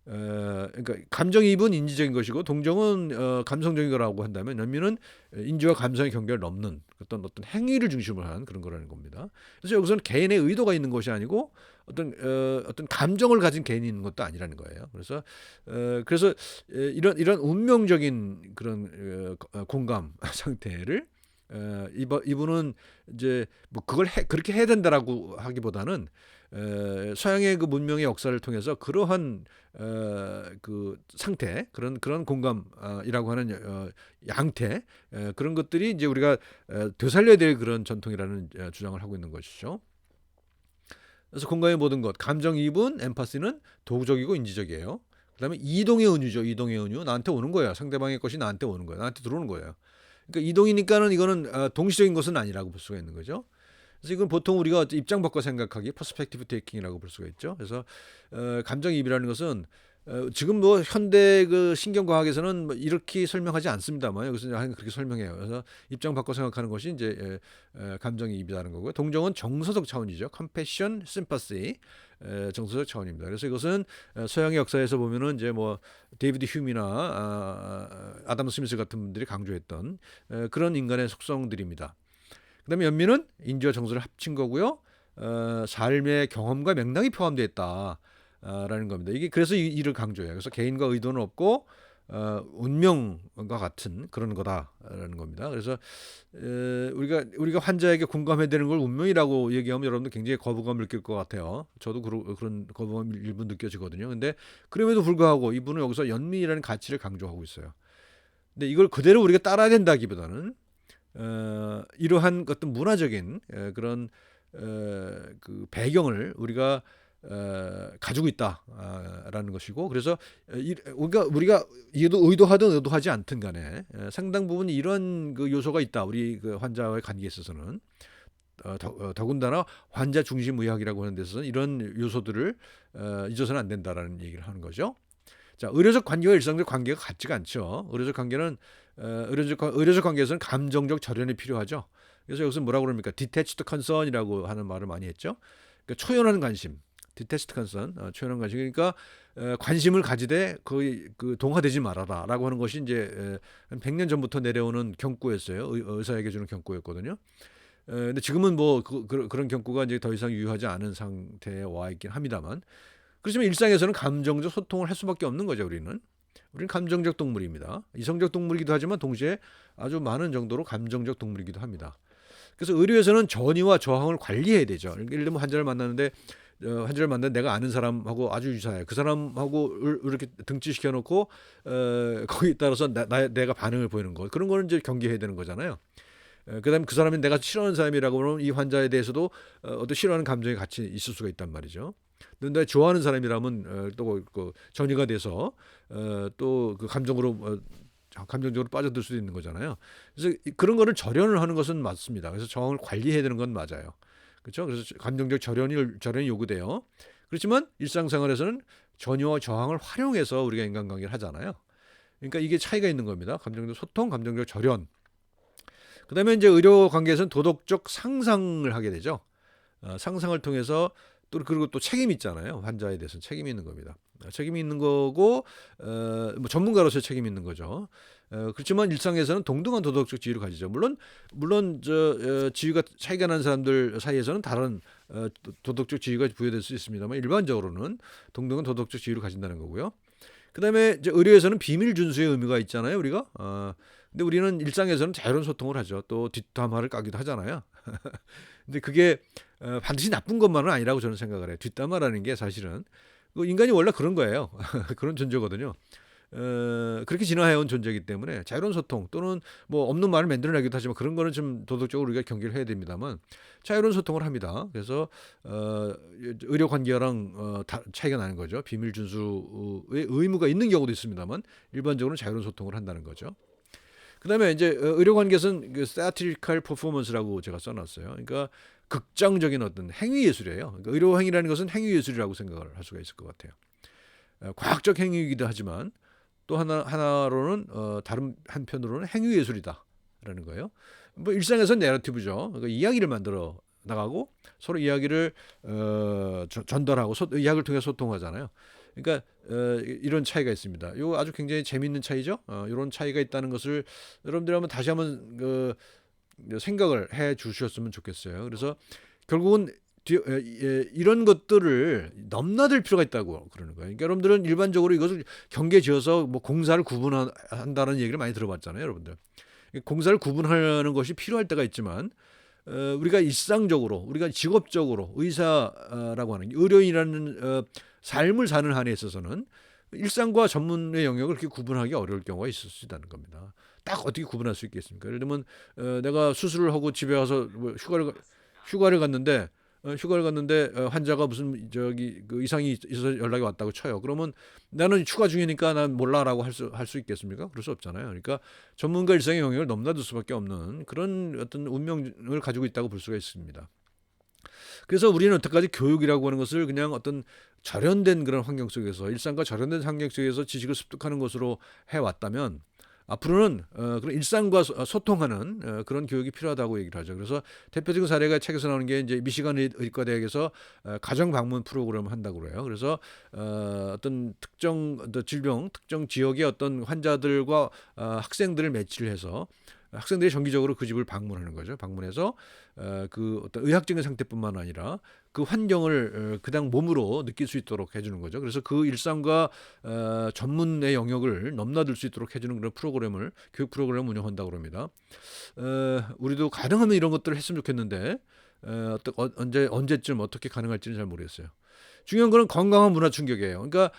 그러니까 감정이입은 인지적인 것이고, 동정은 감성적인 거라고 한다면, 연민은 인지와 감성의 경계를 넘는 어떤 행위를 중심으로 한 그런 거라는 겁니다. 그래서 여기서는 개인의 의도가 있는 것이 아니고, 어떤 감정을 가진 개인이 있는 것도 아니라는 거예요. 그래서 이런 운명적인 그런 공감 상태를 이분은 이제 뭐 그걸 그렇게 해야 된다라고 하기보다는, 서양의 그 문명의 역사를 통해서 그러한 그 상태, 그런 공감이라고 하는 양태, 그런 것들이 이제 우리가 되살려야 될 그런 전통이라는 주장을 하고 있는 것이죠. 그래서 공감의 모든 것, 감정이입은, 엠파시는 도구적이고 인지적이에요. 그다음에 이동의 은유죠. 이동의 은유, 나한테 오는 거예요. 상대방의 것이 나한테 오는 거예요. 나한테 들어오는 거예요. 그러니까 이동이니까는 이거는 동시적인 것은 아니라고 볼 수가 있는 거죠. 그래서 이건 보통 우리가 입장 바꿔 생각하기, 퍼스펙티브 테이킹이라고 볼 수가 있죠. 그래서 감정이입이라는 것은 지금 뭐 현대 그 신경과학에서는 뭐 이렇게 설명하지 않습니다만, 여기서 그렇게 설명해요. 그래서 입장 바꿔 생각하는 것이 이제 감정이입이라는 거고요. 동정은 정서적 차원이죠. 컴패션, 심파시, 정서적 차원입니다. 그래서 이것은 서양의 역사에서 보면은 이제 뭐 데이비드 휴미나 아담 스미스 같은 분들이 강조했던 그런 인간의 속성들입니다. 그다음에 연민은 인지와 정서를 합친 거고요. 삶의 경험과 맥락이 포함되어 있다라는 겁니다. 이게 그래서 이를 강조해요. 그래서 개인과 의도는 없고 운명과 같은 그런 거다라는 겁니다. 그래서 우리가 환자에게 공감해야 되는 걸 운명이라고 얘기하면 여러분들 굉장히 거부감을 느낄 것 같아요. 저도 그런 거부감이 일부 느껴지거든요. 근데 그럼에도 불구하고 이분은 여기서 연민이라는 가치를 강조하고 있어요. 근데 이걸 그대로 우리가 따라야 된다기보다는 이러한 어떤 문화적인 그런 그 배경을 우리가 가지고 있다라는 것이고, 그래서 우리가 의도하든 의도하지 않든 간에 상당 부분 이런 그 요소가 있다. 우리 그 환자와의 관계에 있어서는 더군다나 환자 중심 의학이라고 하는 데 있어서는 이런 요소들을 잊어서는 안 된다라는 얘기를 하는 거죠. 자, 의료적 관계와 일상적 관계가 같지가 않죠. 의료적 관계는 의료적 관계에서는 감정적 절연이 필요하죠. 그래서 여기서 뭐라고 그럽니까? detached concern이라고 하는 말을 많이 했죠. 그러니까 초연한 관심, detached concern, 초연한 관심. 그러니까 관심을 가지되 그 동화되지 말아라라고 하는 것이 이제 한 100년 전부터 내려오는 경고였어요. 의사에게 주는 경고였거든요. 근데 지금은 뭐 그런 경고가 이제 더 이상 유효하지 않은 상태에 와 있긴 합니다만, 그렇지만 일상에서는 감정적 소통을 할 수밖에 없는 거죠. 우리는 감정적 동물입니다. 이성적 동물이기도 하지만 동시에 아주 많은 정도로 감정적 동물이기도 합니다. 그래서 의료에서는 전이와 저항을 관리해야 되죠. 예를 들면 환자를 만난 내가 아는 사람하고 아주 유사해요. 그 사람하고 이렇게 등치시켜 놓고 거기에 따라서 내가 반응을 보이는 거, 그런 거는 이제 경계해야 되는 거잖아요. 그다음에 그 사람이 내가 싫어하는 사람이라고 그러면 이 환자에 대해서도 어떤 싫어하는 감정이 같이 있을 수가 있단 말이죠. 근데 좋아하는 사람이라면 또 그 전이가 돼서 또 그 감정적으로 빠져들 수도 있는 거잖아요. 그래서 그런 거를 절연을 하는 것은 맞습니다. 그래서 저항을 관리해야 되는 건 맞아요. 그렇죠? 그래서 감정적 절연이 요구돼요. 그렇지만 일상생활에서는 전이와 저항을 활용해서 우리가 인간관계를 하잖아요. 그러니까 이게 차이가 있는 겁니다. 감정적 소통, 감정적 절연. 그다음에 이제 의료 관계에서는 도덕적 상상을 하게 되죠. 상상을 통해서 그리고 또 책임이 있잖아요. 환자에 대해서는 책임이 있는 겁니다. 책임이 있는 거고 뭐 전문가로서 책임이 있는 거죠. 그렇지만 일상에서는 동등한 도덕적 지위를 가지죠. 물론 지위가 차이가 나는 사람들 사이에서는 다른 도덕적 지위가 부여될 수 있습니다만, 일반적으로는 동등한 도덕적 지위를 가진다는 거고요. 그다음에 이제 의료에서는 비밀 준수의 의미가 있잖아요, 우리가. 근데 우리는 일상에서는 자유로운 소통을 하죠. 또 뒷담화를 까기도 하잖아요. 근데 그게 반드시 나쁜 것만은 아니라고 저는 생각을 해요. 뒷담화라는 게 사실은 인간이 원래 그런 거예요. 그런 존재거든요. 그렇게 진화해온 존재이기 때문에 자유로운 소통 또는 뭐 없는 말을 만들어내기도 하지만, 그런 거는 좀 도덕적으로 우리가 경계를 해야 됩니다만 자유로운 소통을 합니다. 그래서 의료 관계랑 차이가 나는 거죠. 비밀 준수의 의무가 있는 경우도 있습니다만 일반적으로는 자유로운 소통을 한다는 거죠. 그다음에 이제 의료 관계에서는 그 theatrical performance라고 제가 써놨어요. 그러니까 극장적인 어떤 행위 예술이에요. 그러니까 의료 행위라는 것은 행위 예술이라고 생각을 할 수가 있을 것 같아요. 과학적 행위이기도 하지만 또 하나로는 다른 한편으로는 행위 예술이다라는 거예요. 뭐 일상에서는 내러티브죠. 그러니까 이야기를 만들어 나가고 서로 이야기를 전달하고 이야기를 통해 소통하잖아요. 그러니까 이런 차이가 있습니다. 이거 아주 굉장히 재미있는 차이죠. 이런 차이가 있다는 것을 여러분들이 한번 다시 한번 생각을 해 주셨으면 좋겠어요. 그래서 결국은 이런 것들을 넘나들 필요가 있다고 그러는 거예요. 그러니까 여러분들은 일반적으로 이것을 경계지어서 뭐 공사를 구분한다는 얘기를 많이 들어봤잖아요, 여러분들. 공사를 구분하는 것이 필요할 때가 있지만 우리가 일상적으로, 우리가 직업적으로 의사라고 하는 의료인이라는 삶을 사는 한에 있어서는 일상과 전문의 영역을 그렇게 구분하기 어려울 경우가 있을 수 있다는 겁니다. 딱 어떻게 구분할 수 있겠습니까? 예를 들면 내가 수술을 하고 집에 가서 뭐 휴가를 갔는데 환자가 무슨 그 이상이 있어서 연락이 왔다고 쳐요. 그러면 나는 휴가 중이니까 난 몰라라고 할 수 있겠습니까? 그럴 수 없잖아요. 그러니까 전문가 일상의 영역을 넘나들 수밖에 없는 그런 어떤 운명을 가지고 있다고 볼 수가 있습니다. 그래서 우리는 여태까지 교육이라고 하는 것을 그냥 어떤 절연된 그런 환경 속에서, 일상과 절연된 환경 속에서 지식을 습득하는 것으로 해왔다면, 앞으로는 그런 일상과 소통하는 그런 교육이 필요하다고 얘기를 하죠. 그래서 대표적인 사례가 책에서 나오는 게 이제 미시간 의과대학에서 가정 방문 프로그램을 한다고 그래요. 그래서 어떤 특정 질병, 특정 지역의 어떤 환자들과 학생들을 매치를 해서 학생들이 정기적으로 그 집을 방문하는 거죠. 방문해서 그 어떤 의학적인 상태뿐만 아니라 그 환경을 그냥 몸으로 느낄 수 있도록 해주는 거죠. 그래서 그 일상과 전문의 영역을 넘나들 수 있도록 해주는 그런 프로그램을 교육 프로그램을 운영한다고 합니다. 우리도 가능하면 이런 것들을 했으면 좋겠는데 언제쯤 어떻게 가능할지는 잘 모르겠어요. 중요한 거는 건강한 문화 충격이에요. 그러니까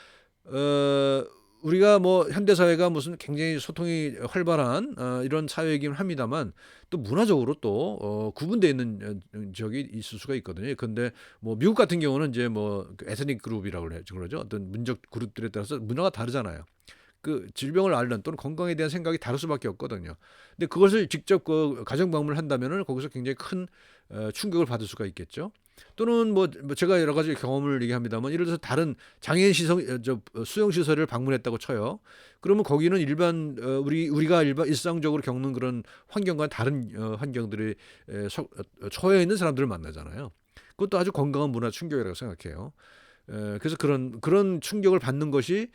우리가 뭐 현대 사회가 무슨 굉장히 소통이 활발한 이런 사회이긴 합니다만 또 문화적으로 또 구분되어 있는 지역이 있을 수가 있거든요. 그런데 뭐 미국 같은 경우는 이제 뭐 에스닉 그룹이라고 그러죠. 어떤 민족 그룹들에 따라서 문화가 다르잖아요. 그 질병을 앓는 또는 건강에 대한 생각이 다를 수밖에 없거든요. 근데 그것을 직접 그 가정 방문을 한다면은 거기서 굉장히 큰 충격을 받을 수가 있겠죠. 또는 뭐 제가 여러 가지 경험을 얘기합니다만 예를 들어서 다른 장애인 수용 시설을 방문했다고 쳐요. 그러면 거기는 일반 우리가 일상적으로 겪는 그런 환경과 다른 환경들이 처해 있는 사람들을 만나잖아요. 그것도 아주 건강한 문화 충격이라고 생각해요. 그래서 그런 충격을 받는 것이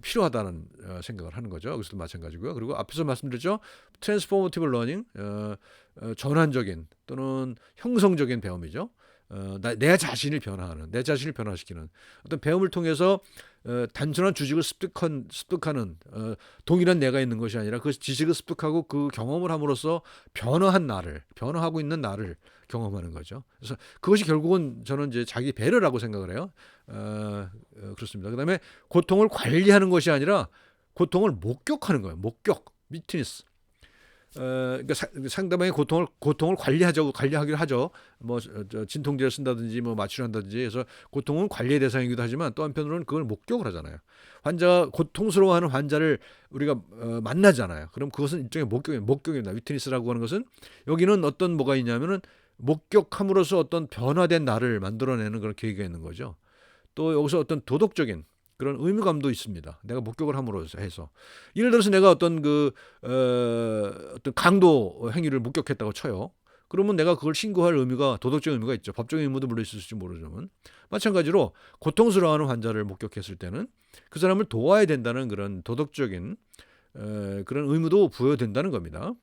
필요하다는 생각을 하는 거죠. 여기서도 마찬가지고요. 그리고 앞에서 말씀드렸죠. 트랜스포머티브 러닝, 전환적인 또는 형성적인 배움이죠. 내 자신을 변화하는, 내 자신을 변화시키는 어떤 배움을 통해서 단순한 주식을 습득하는 동일한 내가 있는 것이 아니라 그 지식을 습득하고 그 경험을 함으로써 변화하고 있는 나를 경험하는 거죠. 그래서 그것이 결국은 저는 이제 자기 배려라고 생각을 해요. 그렇습니다. 그다음에 고통을 관리하는 것이 아니라 고통을 목격하는 거예요. 미트니스. 그러니까 상대방의 고통을 관리하기로 하죠. 뭐 진통제를 쓴다든지 뭐 마취를 한다든지 해서 고통은 관리의 대상이기도 하지만 또 한편으로는 그걸 목격을 하잖아요. 환자가 고통스러워하는 환자를 우리가 만나잖아요. 그럼 그것은 일종의 목격입니다. 위트니스라고 하는 것은 여기는 어떤 뭐가 있냐면은 목격함으로써 어떤 변화된 나를 만들어내는 그런 계기가 있는 거죠. 또 여기서 어떤 도덕적인 그런 의무감도 있습니다. 내가 목격을 함으로써 해서 예를 들어서 내가 어떤 어떤 강도 행위를 목격했다고 쳐요. 그러면 내가 그걸 신고할 의무가 도덕적인 의무가 있죠. 법적인 의무도 물론 있을지 모르지만 마찬가지로 고통스러워하는 환자를 목격했을 때는 그 사람을 도와야 된다는 그런 도덕적인 그런 의무도 부여된다는 겁니다.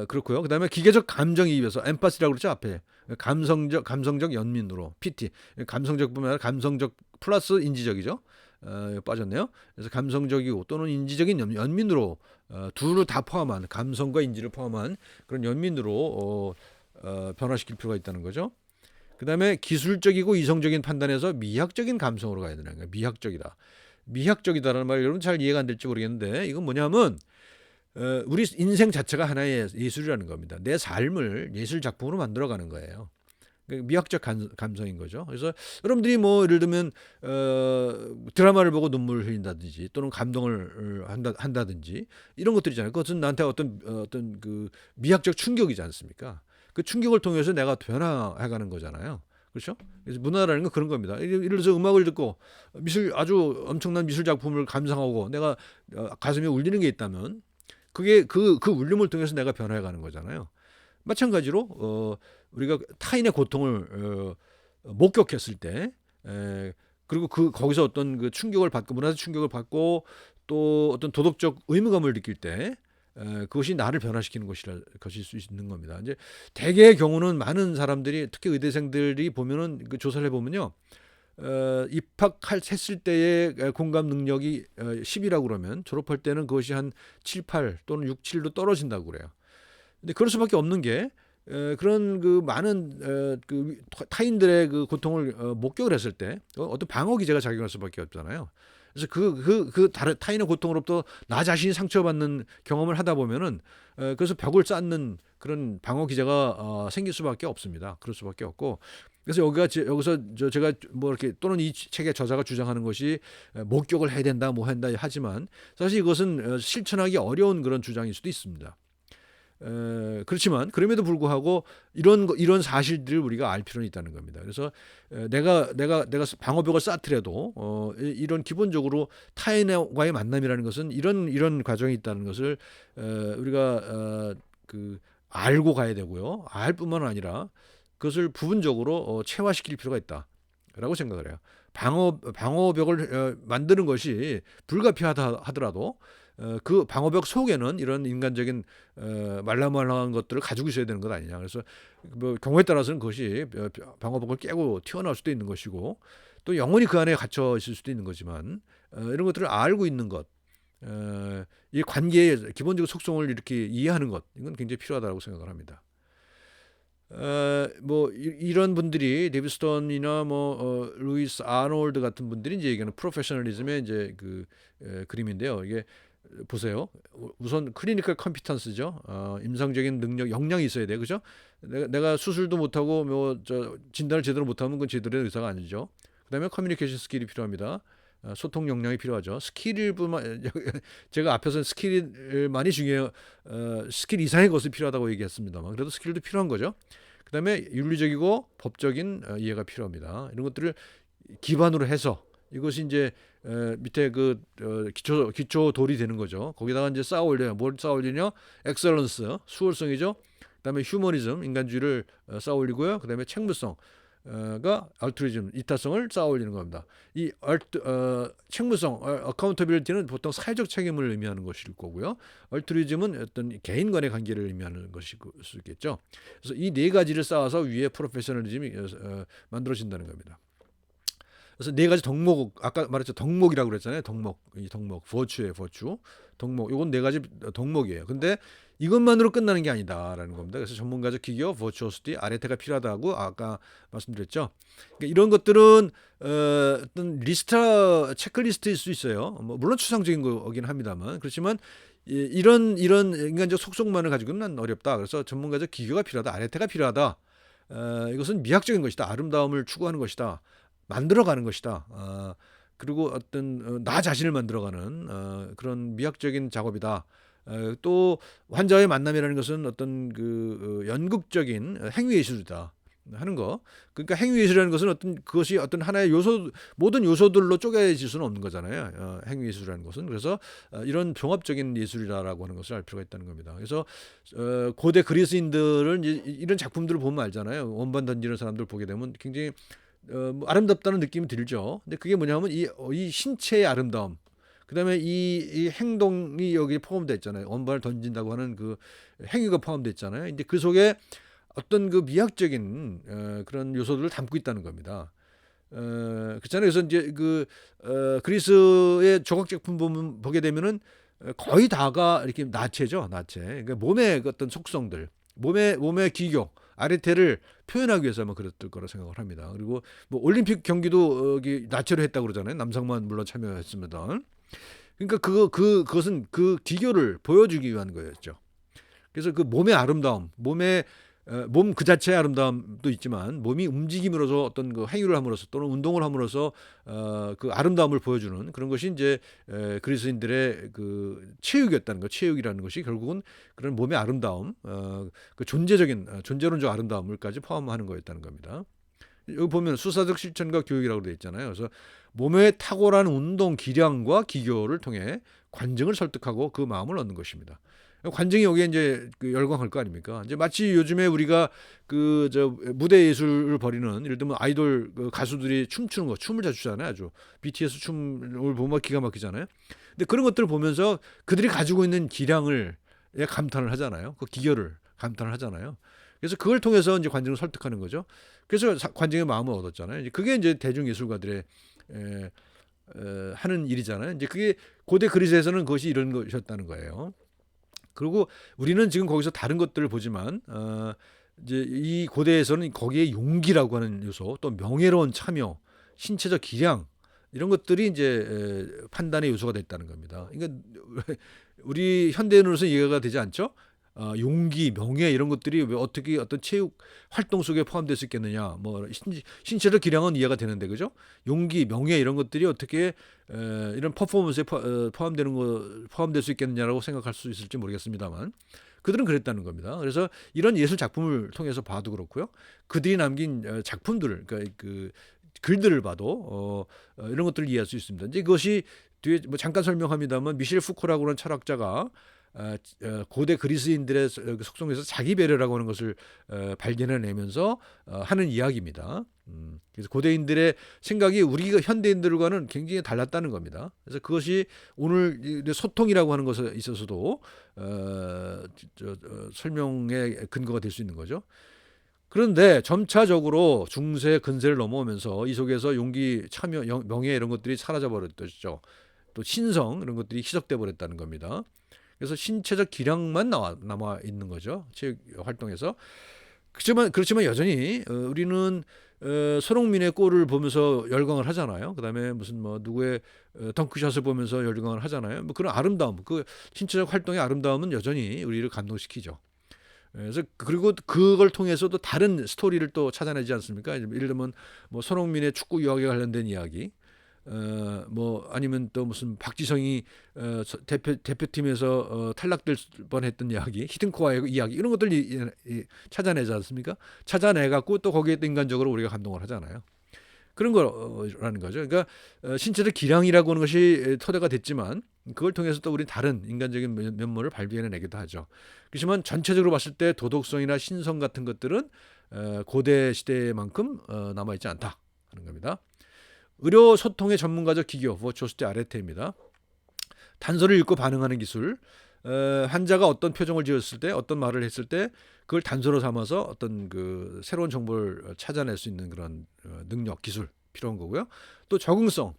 그렇고요. 그다음에 기계적 감정이입에서 엠파시라고 그랬죠 앞에 감성적 연민으로 PT 감성적뿐만 아니라 감성적 플러스 인지적이죠. 빠졌네요. 그래서 감성적이고 또는 인지적인 연민으로 둘을 다 포함한 감성과 인지를 포함한 그런 연민으로 변화시킬 필요가 있다는 거죠. 그다음에 기술적이고 이성적인 판단에서 미학적인 감성으로 가야 되는 거예요. 미학적이다라는 말 여러분 잘 이해가 안 될지 모르겠는데 이건 뭐냐면 우리 인생 자체가 하나의 예술이라는 겁니다. 내 삶을 예술 작품으로 만들어가는 거예요. 미학적 감성인 거죠. 그래서 여러분들이 뭐 예를 들면 드라마를 보고 눈물을 흘린다든지 또는 감동을 한다든지 이런 것들이잖아요. 그것은 나한테 어떤 그 미학적 충격이지 않습니까? 그 충격을 통해서 내가 변화해가는 거잖아요. 그렇죠? 그래서 문화라는 건 그런 겁니다. 예를 들어서 음악을 듣고 아주 엄청난 미술 작품을 감상하고 내가 가슴에 울리는 게 있다면 그게 그 울림을 통해서 내가 변화해가는 거잖아요. 마찬가지로 우리가 타인의 고통을 목격했을 때 그리고 거기서 어떤 그 충격을 받고 문화적 충격을 받고 또 어떤 도덕적 의무감을 느낄 때 그것이 나를 변화시키는 것일 수 있는 겁니다. 이제 대개의 경우는 많은 사람들이 특히 의대생들이 보면은 그 조사를 해보면요. 입학했을 때의 공감 능력이 10이라고 그러면 졸업할 때는 그것이 한 7, 8 또는 6, 7도 떨어진다고 그래요. 근데 그럴 수밖에 없는 게 그런 그 많은 그 타인들의 그 고통을 목격을 했을 때 어떤 방어 기제가 작용할 수밖에 없잖아요. 그래서 다른 타인의 고통으로부터 나 자신이 상처받는 경험을 하다 보면은 그래서 벽을 쌓는 그런 방어 기제가 생길 수밖에 없습니다. 그럴 수밖에 없고 그래서 여기서 제가 뭐 이렇게 또는 이 책의 저자가 주장하는 것이 목격을 해야 된다 뭐 한다 하지만 사실 이것은 실천하기 어려운 그런 주장일 수도 있습니다. 그렇지만 그럼에도 불구하고 이런 사실들을 우리가 알 필요는 있다는 겁니다. 그래서 내가 방어벽을 쌓더라도 이런 기본적으로 타인과의 만남이라는 것은 이런 과정이 있다는 것을 우리가 그 알고 가야 되고요. 알 뿐만 아니라 그것을 부분적으로 체화시킬 필요가 있다라고 생각을 해요. 방어벽을 만드는 것이 불가피하다 하더라도 그 방어벽 속에는 이런 인간적인 말랑말랑한 것들을 가지고 있어야 되는 것 아니냐. 그래서 뭐 경우에 따라서는 그것이 방어벽을 깨고 튀어나올 수도 있는 것이고 또 영원히 그 안에 갇혀 있을 수도 있는 거지만 이런 것들을 알고 있는 것, 이 관계의 기본적인 속성을 이렇게 이해하는 것, 이건 굉장히 필요하다고 생각을 합니다. 뭐 이런 분들이 데이비드 스톤이나 뭐 루이스 아놀드 같은 분들이 이제 얘기하는 프로페셔널리즘의 이제 그 그림인데요. 이게 보세요. 우선 클리니컬 컴피턴스죠. 임상적인 능력, 역량이 있어야 돼, 그죠? 내가 수술도 못하고 뭐 저 진단을 제대로 못하면 그건 제대로 의사가 아니죠. 그다음에 커뮤니케이션 스킬이 필요합니다. 소통 역량이 필요하죠. 스킬뿐만 제가 앞에서는 스킬만이 중요해요. 스킬 이상의 것이 필요하다고 얘기했습니다만 그래도 스킬도 필요한 거죠. 그다음에 윤리적이고 법적인 이해가 필요합니다. 이런 것들을 기반으로 해서 이것이 이제 밑에 그 기초 돌이 되는 거죠. 거기다가 이제 쌓아 올려요. 뭘 쌓아 올리냐? 엑셀런스, 수월성이죠. 그다음에 휴머니즘, 인간주의를 쌓아 올리고요. 그다음에 책무성, 가 알트루이즘, 이타성을 쌓아 올리는 겁니다. 이 책무성, 어카운터빌리티는 보통 사회적 책임을 의미하는 것일 거고요. 알트루이즘은 어떤 개인 간의 관계를 의미하는 것일 수 있겠죠. 그래서 이 네 가지를 쌓아서 위에 프로페셔널리즘이 만들어진다는 겁니다. 그래서 네 가지 덕목, 아까 말했죠, 덕목이라고 그랬잖아요. 덕목, 이 덕목, 버추의 버추, 덕목, 요건 네 가지 덕목이에요. 근데 이것만으로 끝나는 게 아니다라는 겁니다. 그래서 전문가적 기교, 버추어스티, 아레테가 필요하다고 아까 말씀드렸죠. 그러니까 이런 것들은 어떤 리스트, 체크리스트일 수 있어요. 뭐 물론 추상적인 거긴 합니다만 그렇지만 이런 인간적 속성만을 가지고는 어렵다. 그래서 전문가적 기교가 필요하다, 아레테가 필요하다. 이것은 미학적인 것이다, 아름다움을 추구하는 것이다, 만들어가는 것이다. 그리고 어떤 나 자신을 만들어가는 그런 미학적인 작업이다. 또 환자와의 만남이라는 것은 어떤 그 연극적인 행위예술이다 하는 거. 그러니까 행위예술이라는 것은 어떤 그것이 어떤 하나의 요소, 모든 요소들로 쪼개질 수는 없는 거잖아요. 행위예술이라는 것은. 그래서 이런 종합적인 예술이라고 하는 것을 알 필요가 있다는 겁니다. 그래서 고대 그리스인들은 이런 작품들을 보면 알잖아요. 원반 던지는 사람들 보게 되면 굉장히 뭐 아름답다는 느낌이 들죠. 근데 그게 뭐냐면 이 신체의 아름다움, 그다음에 이 행동이 여기 포함되어 있잖아요. 원반을 던진다고 하는 그 행위가 포함되어 있잖아요. 근데 그 속에 어떤 그 미학적인 그런 요소들을 담고 있다는 겁니다. 그렇잖아요. 그래서 이제 그 그리스의 조각 작품 보게 되면은 거의 다가 이렇게 나체죠, 나체. 그러니까 몸의 그 어떤 속성들, 몸의 기교, 아르테를 표현하기 위해서만 그랬을 거라 생각을 합니다. 그리고 뭐 올림픽 경기도 여기 나체로 했다고 그러잖아요. 남성만 물론 참여했습니다. 그러니까 그것은 그 기교를 보여주기 위한 거였죠. 그래서 그 몸의 아름다움, 몸 그 자체의 아름다움도 있지만 몸이 움직임으로써 어떤 그 행위를 함으로써 또는 운동을 함으로써 그 아름다움을 보여주는 그런 것이 이제 그리스인들의 그 체육이었다는 거. 체육이라는 것이 결국은 그런 몸의 아름다움, 그 존재론적 아름다움을까지 포함하는 거였다는 겁니다. 여기 보면 수사적 실천과 교육이라고 되어 있잖아요. 그래서 몸의 탁월한 운동 기량과 기교를 통해 관증을 설득하고 그 마음을 얻는 것입니다. 관증이 여기에 이제 그 열광할 거 아닙니까? 이제 마치 요즘에 우리가 그 저 무대 예술을 벌이는, 예를 들면 아이돌 그 가수들이 춤추는 거, 춤을 잘 추잖아요. 아주 BTS 춤을 보면 기가 막히잖아요. 근데 그런 것들을 보면서 그들이 가지고 있는 기량을 감탄을 하잖아요. 그 기교를 감탄을 하잖아요. 그래서 그걸 통해서 이제 관증을 설득하는 거죠. 그래서 관증의 마음을 얻었잖아요. 그게 이제 대중예술가들의 하는 일이잖아요. 이제 그게 고대 그리스에서는 그것이 이런 것이었다는 거예요. 그리고 우리는 지금 거기서 다른 것들을 보지만 이제 이 고대에서는 거기에 용기라고 하는 요소, 또 명예로운 참여, 신체적 기량, 이런 것들이 이제 판단의 요소가 됐다는 겁니다. 그러니까 우리 현대인으로서 이해가 되지 않죠? 용기, 명예 이런 것들이 왜 어떻게 어떤 체육 활동 속에 포함될 수 있겠느냐? 뭐 신체적 기량은 이해가 되는데, 그죠? 용기, 명예 이런 것들이 어떻게 이런 퍼포먼스에 포함될 수 있겠느냐라고 생각할 수 있을지 모르겠습니다만 그들은 그랬다는 겁니다. 그래서 이런 예술 작품을 통해서 봐도 그렇고요. 그들이 남긴 작품들을, 그러니까 그 글들을 봐도 이런 것들을 이해할 수 있습니다. 이제 그것이 뒤에 뭐 잠깐 설명합니다만 미셸 푸코라고 하는 철학자가 고대 그리스인들의 속성에서 자기 배려라고 하는 것을 발견해내면서 하는 이야기입니다. 그래서 고대인들의 생각이 우리가 현대인들과는 굉장히 달랐다는 겁니다. 그래서 그것이 오늘 소통이라고 하는 것에 있어서도 설명의 근거가 될 수 있는 거죠. 그런데 점차적으로 중세 근세를 넘어오면서 이 속에서 용기, 참여, 명예 이런 것들이 사라져 버렸죠. 또 신성 이런 것들이 희석돼 버렸다는 겁니다. 그래서 신체적 기량만 남아 있는 거죠. 체육 활동에서. 그렇지만 여전히 우리는 손흥민의 골을 보면서 열광을 하잖아요. 그다음에 무슨 뭐 누구의 덩크샷을 보면서 열광을 하잖아요. 뭐 그런 아름다움, 그 신체적 활동의 아름다움은 여전히 우리를 감동시키죠. 그래서 그리고 그걸 통해서도 다른 스토리를 또 찾아내지 않습니까? 예를 들면 뭐 손흥민의 축구 유학에 관련된 이야기, 뭐 아니면 또 무슨 박지성이 대표팀에서 탈락될 뻔했던 이야기, 히든코아의 이야기 이런 것들 찾아내지 않습니까? 찾아내 갖고 또 거기에 또 인간적으로 우리가 감동을 하잖아요. 그런 거라는 거죠. 그러니까 신체적 기량이라고 하는 것이 토대가 됐지만 그걸 통해서 또 우리 다른 인간적인 면모를 발견해내기도 하죠. 그렇지만 전체적으로 봤을 때 도덕성이나 신성 같은 것들은 고대 시대만큼 남아있지 않다 하는 겁니다. 의료 소통의 전문가적 기교, 조스테 아레테입니다. 단서를 읽고 반응하는 기술, 환자가 어떤 표정을 지었을 때, 어떤 말을 했을 때 그걸 단서로 삼아서 어떤 그 새로운 정보를 찾아낼 수 있는 그런 능력, 기술 필요한 거고요. 또 적응성.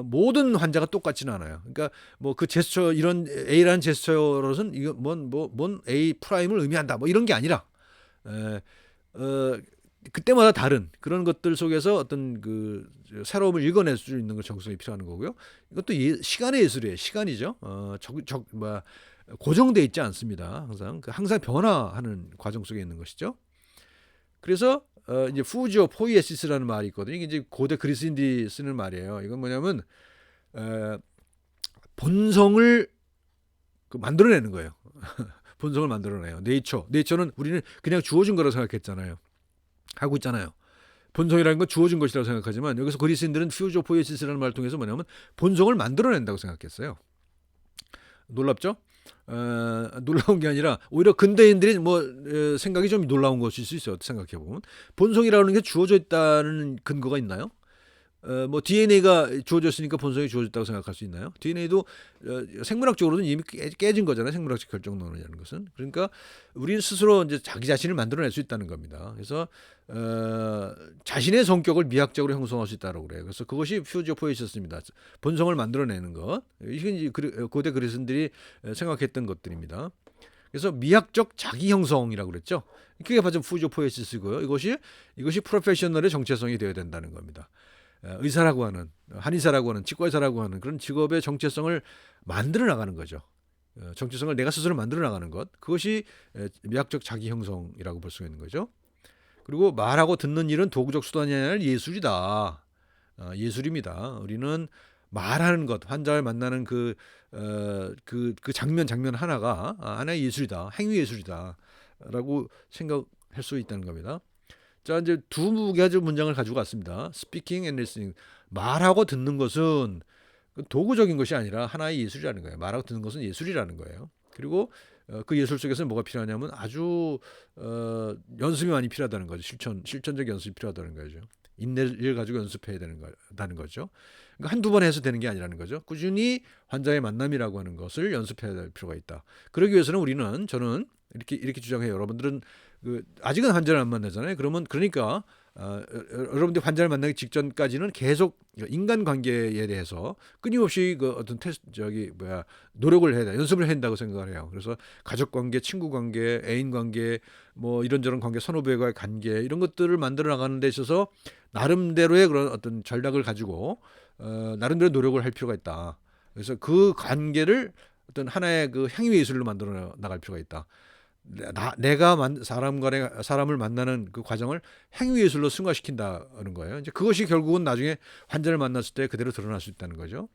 모든 환자가 똑같지는 않아요. 그러니까 뭐 그 제스처 이런 A라는 제스처로는 이거 뭔 A 프라임을 의미한다. 뭐 이런 게 아니라 그때마다 다른 그런 것들 속에서 어떤 그 새로움을 읽어낼 수 있는 걸 적성이 필요한 거고요. 이것도 시간의 예술이에요. 시간이죠. 고정돼 있지 않습니다. 항상 변화하는 과정 속에 있는 것이죠. 그래서 이제 푸지오 포이에시스라는 말이 있거든요. 이게 이제 고대 그리스인들이 쓰는 말이에요. 이건 뭐냐면 본성을 만들어내는 거예요. 본성을 만들어내요. 네이처는 우리는 그냥 주어진 거라고 생각했잖아요. 하고 있잖아요. 본성이라는 건 주어진 것이라고 생각하지만 여기서 그리스인들은 퓨지오 포이에시스라는 말을 통해서 뭐냐면 본성을 만들어낸다고 생각했어요. 놀랍죠? 놀라운 게 아니라 오히려 근대인들이 생각이 좀 놀라운 것일 수 있어요. 생각해 보면 본성이라는 게 주어져 있다는 근거가 있나요? 뭐 DNA가 주어졌으니까 본성이 주어졌다고 생각할 수 있나요? DNA도 생물학적으로는 이미 깨진 거잖아요. 생물학적 결정론이라는 것은. 그러니까 우리는 스스로 이제 자기 자신을 만들어낼 수 있다는 겁니다. 그래서 자신의 성격을 미학적으로 형성할 수 있다고 그래요. 그래서 그것이 퓨지오 포이시스입니다. 본성을 만들어내는 것. 이게 고대 그리스인들이 생각했던 것들입니다. 그래서 미학적 자기 형성이라고 그랬죠. 그게 바로 퓨지오 포이시스고요. 이것이 프로페셔널의 정체성이 되어야 된다는 겁니다. 의사라고 하는, 한의사라고 하는, 치과의사라고 하는 그런 직업의 정체성을 만들어 나가는 거죠. 정체성을 내가 스스로 만들어 나가는 것, 그것이 미학적 자기 형성이라고 볼 수 있는 거죠. 그리고 말하고 듣는 일은 도구적 수단이 아니라 예술이다. 예술입니다. 우리는 말하는 것, 환자를 만나는 그 장면 하나가 하나의 예술이다. 행위 예술이다라고 생각할 수 있다는 겁니다. 자, 이제 두 가지 문장을 가지고 왔습니다. Speaking and listening. 말하고 듣는 것은 도구적인 것이 아니라 하나의 예술이라는 거예요. 말하고 듣는 것은 예술이라는 거예요. 그리고 그 예술 속에서는 뭐가 필요하냐면 아주 연습이 많이 필요하다는 거죠. 실천적 연습이 필요하다는 거죠. 인내를 가지고 연습해야 된다는 거죠. 그러니까 한두 번 해서 되는 게 아니라는 거죠. 꾸준히 환자의 만남이라고 하는 것을 연습해야 될 필요가 있다. 그러기 위해서는 저는 이렇게 주장해요. 여러분들은 아직은 환자를 안 만나잖아요. 그러니까 여러분들이 환자를 만나기 직전까지는 계속 인간관계에 대해서 끊임없이 어떤 노력을 해야 돼, 연습을 해야 된다고 생각을 해요. 그래서 가족관계, 친구관계, 애인관계, 뭐 이런저런 관계, 선후배와의 관계 이런 것들을 만들어 나가는 데 있어서 나름대로의 그런 어떤 전략을 가지고 나름대로 노력을 할 필요가 있다. 그래서 그 관계를 어떤 하나의 그 행위 예술로 만들어 나갈 필요가 있다. 내가 사람을 만나는 그 과정을 행위 예술로 승화시킨다는 거예요. 이제 그것이 결국은 나중에 환자를 만났을 때 그대로 드러날 수 있다는 거죠.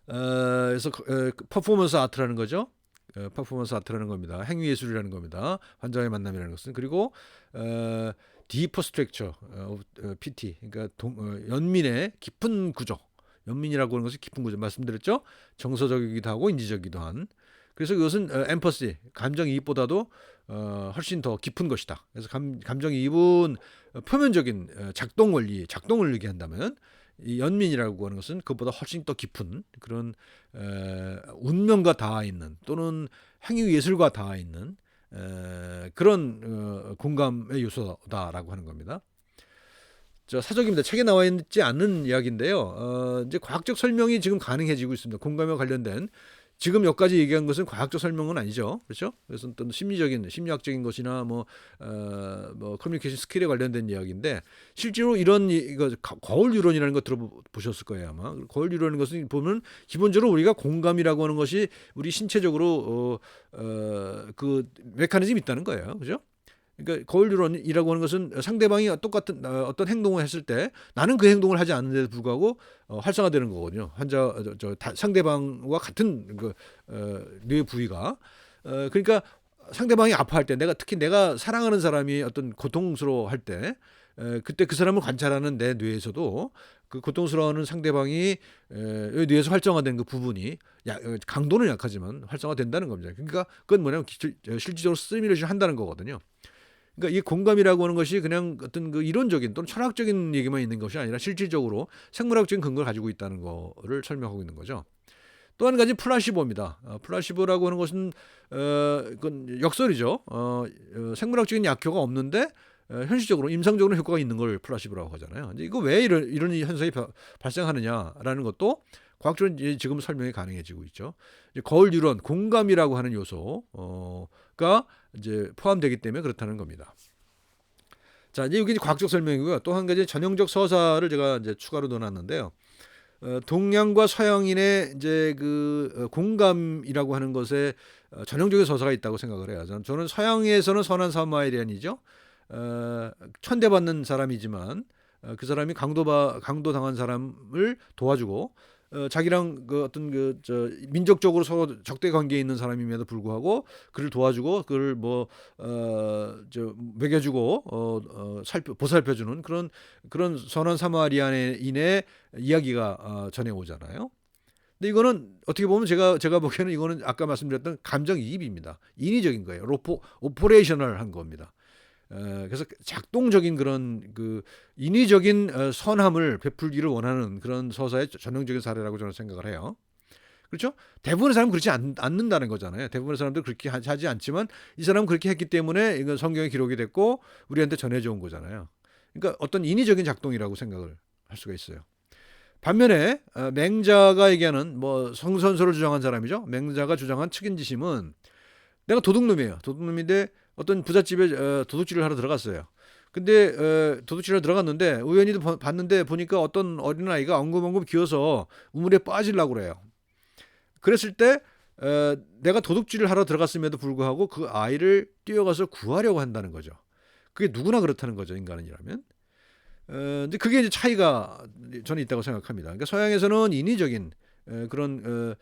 그래서 퍼포먼스 아트라는 거죠. 퍼포먼스 아트라는 겁니다. 행위 예술이라는 겁니다. 환자의 만남이라는 것은. 그리고 디퍼 스트럭처 PT, 그러니까 연민의 깊은 구조. 연민이라고 하는 것은 깊은 구조 말씀드렸죠. 정서적이기도 하고 인지적이기도 한. 그래서 이것은 엠퍼시, 감정이입보다도 훨씬 더 깊은 것이다. 그래서 감정이입은 표면적인 작동 원리, 작동을 얘기한다면 이 연민이라고 하는 것은 그것보다 훨씬 더 깊은 그런 운명과 닿아 있는 또는 행위 예술과 닿아 있는 그런 공감의 요소다라고 하는 겁니다. 저 사적입니다. 책에 나와 있지 않는 이야기인데요. 이제 과학적 설명이 지금 가능해지고 있습니다. 공감과 관련된 지금 여기까지 얘기한 것은 과학적 설명은 아니죠, 그렇죠? 그래서 어떤 심리학적인 것이나 뭐 커뮤니케이션 스킬에 관련된 이야기인데 실제로 이런 이거 거울 유론이라는 거 들어보셨을 거예요 아마. 거울 유론인 것은 보면 기본적으로 우리가 공감이라고 하는 것이 우리 신체적으로 그 메커니즘이 있다는 거예요, 그죠? 그러니까 거울 유론이라고 하는 것은 상대방이 똑같은 어떤 행동을 했을 때 나는 그 행동을 하지 않는데도 불구하고 활성화되는 거거든요. 상대방과 같은 그 뇌 부위가 그러니까 상대방이 아파할 때 특히 내가 사랑하는 사람이 어떤 고통스러워할 때 그때 그 사람을 관찰하는 내 뇌에서도 그 고통스러워하는 상대방이 뇌에서 활성화된 그 부분이 강도는 약하지만 활성화된다는 겁니다. 그러니까 그건 뭐냐면 실질적으로 시뮬레이션 한다는 거거든요. 그러니까 이 공감이라고 하는 것이 그냥 어떤 그 이론적인 또는 철학적인 얘기만 있는 것이 아니라 실질적으로 생물학적인 근거를 가지고 있다는 거를 설명하고 있는 거죠. 또 한 가지 플라시보입니다. 플라시보라고 하는 것은 그건 역설이죠. 생물학적인 약효가 없는데 현실적으로 임상적으로 효과가 있는 걸 플라시보라고 하잖아요. 이제 이거 왜 이런 현상이 발생하느냐라는 것도 과학적으로 지금 설명이 가능해지고 있죠. 이제 거울 유론, 공감이라고 하는 요소가 이제 포함되기 때문에 그렇다는 겁니다. 자, 이제 이게 과학적 설명이고요. 또 한 가지 전형적 서사를 제가 이제 추가로 넣어놨는데요. 동양과 서양인의 이제 그 공감이라고 하는 것에 전형적인 서사가 있다고 생각을 해요. 저는 서양에서는 선한 사마리안이죠. 천대받는 사람이지만 그 사람이 강도당한 사람을 도와주고 자기랑 그 어떤 민족적으로 서로 적대 관계에 있는 사람임에도 불구하고 그를 도와주고 그를 먹여주고 보살펴주는 그런 선한 사마리아인의 이야기가 전해 오잖아요. 근데 이거는 어떻게 보면 제가 보기에는 이거는 아까 말씀드렸던 감정이입입니다. 인위적인 거예요. 오퍼레이셔널한 겁니다. 그래서 작동적인 그런 그 인위적인 선함을 베풀기를 원하는 그런 서사의 전형적인 사례라고 저는 생각을 해요. 그렇죠? 대부분의 사람은 그렇지 않는다는 거잖아요. 대부분의 사람들 그렇게 하지 않지만 이 사람은 그렇게 했기 때문에 이건 성경에 기록이 됐고 우리한테 전해져 온 거잖아요. 그러니까 어떤 인위적인 작동이라고 생각을 할 수가 있어요. 반면에 맹자가 얘기하는 성선설을 주장한 사람이죠. 맹자가 주장한 측인지심은 내가 도둑놈이에요. 도둑놈인데 어떤 부잣집에 도둑질을 하러 들어갔어요. 근데 도둑질을 들어갔는데 우연히 봤는데 보니까 어떤 어린아이가 엉금엉금 기어서 우물에 빠지려고 그래요. 그랬을 때 내가 도둑질을 하러 들어갔음에도 불구하고 그 아이를 뛰어가서 구하려고 한다는 거죠. 그게 누구나 그렇다는 거죠. 인간이라면. 근데 그게 이제 차이가 저는 있다고 생각합니다. 그러니까 서양에서는 인위적인 그런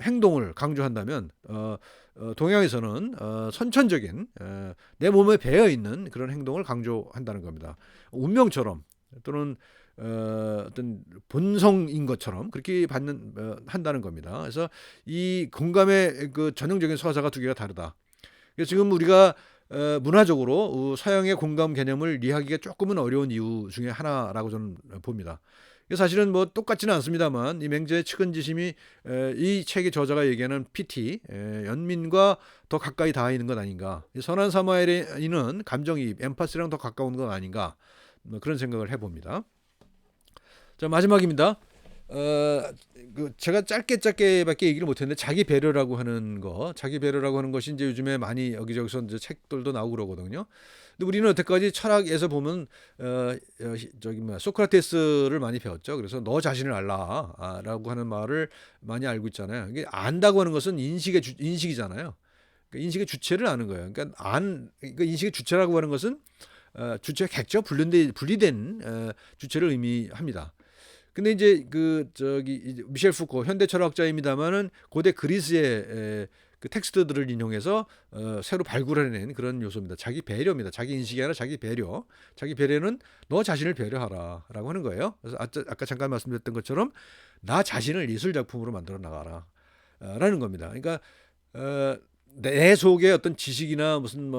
행동을 강조한다면 동양에서는 선천적인 내 몸에 배어 있는 그런 행동을 강조한다는 겁니다. 운명처럼 또는 어떤 본성인 것처럼 그렇게 한다는 겁니다. 그래서 이 공감의 그 전형적인 서사가 두 개가 다르다. 그래서 지금 우리가 문화적으로 서양의 공감 개념을 이해하기가 조금은 어려운 이유 중에 하나라고 저는 봅니다. 사실은 똑같지는 않습니다만 이 맹자의 측은지심이 이 책의 저자가 얘기하는 PT 연민과 더 가까이 닿아 있는 것 아닌가. 선한 사마리아인은 감정이입, 엠파시랑 더 가까운 것 아닌가. 그런 생각을 해봅니다. 자, 마지막입니다. 제가 짧게밖에 얘기를 못했는데 자기 배려라고 하는 것이 이제 요즘에 많이 여기저기서 이제 책들도 나오고 그러거든요. 근데 우리는 여태까지 철학에서 보면 소크라테스를 많이 배웠죠. 그래서 너 자신을 알라라고 하는 말을 많이 알고 있잖아요. 이게 안다고 하는 것은 인식이잖아요. 그러니까 인식의 주체를 아는 거예요. 그러니까 인식의 주체라고 하는 것은 주체 객체 분리된 주체를 의미합니다. 근데 이제 미셸 푸코 현대 철학자입니다만은 고대 그리스의 그 텍스트들을 인용해서 새로 발굴해낸 그런 요소입니다. 자기 배려입니다. 자기 인식이 아니라 자기 배려. 자기 배려는 너 자신을 배려하라라고 하는 거예요. 그래서 아까 잠깐 말씀드렸던 것처럼 나 자신을 예술 작품으로 만들어 나가라라는 겁니다. 그러니까 내 속에 어떤 지식이나 무슨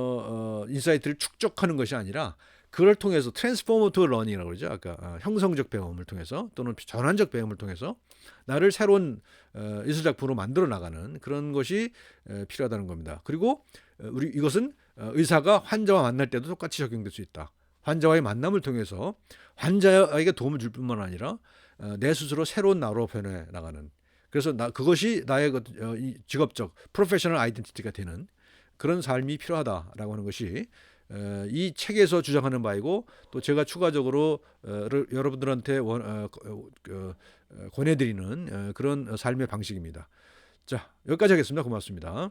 인사이트를 축적하는 것이 아니라 그걸 통해서 트랜스포머티브 러닝이라고 그러죠. 아까 형성적 배움을 통해서 또는 전환적 배움을 통해서 나를 새로운 예술 작품으로 만들어 나가는 그런 것이 필요하다는 겁니다. 그리고 우리 이것은 의사가 환자와 만날 때도 똑같이 적용될 수 있다. 환자와의 만남을 통해서 환자에게 도움을 줄 뿐만 아니라 내 스스로 새로운 나로 변해 나가는, 그래서 그것이 나의 이 직업적 프로페셔널 아이덴티티가 되는 그런 삶이 필요하다라고 하는 것이 이 책에서 주장하는 바이고, 또 제가 추가적으로 여러분들한테 권해드리는 그런 삶의 방식입니다. 자, 여기까지 하겠습니다. 고맙습니다.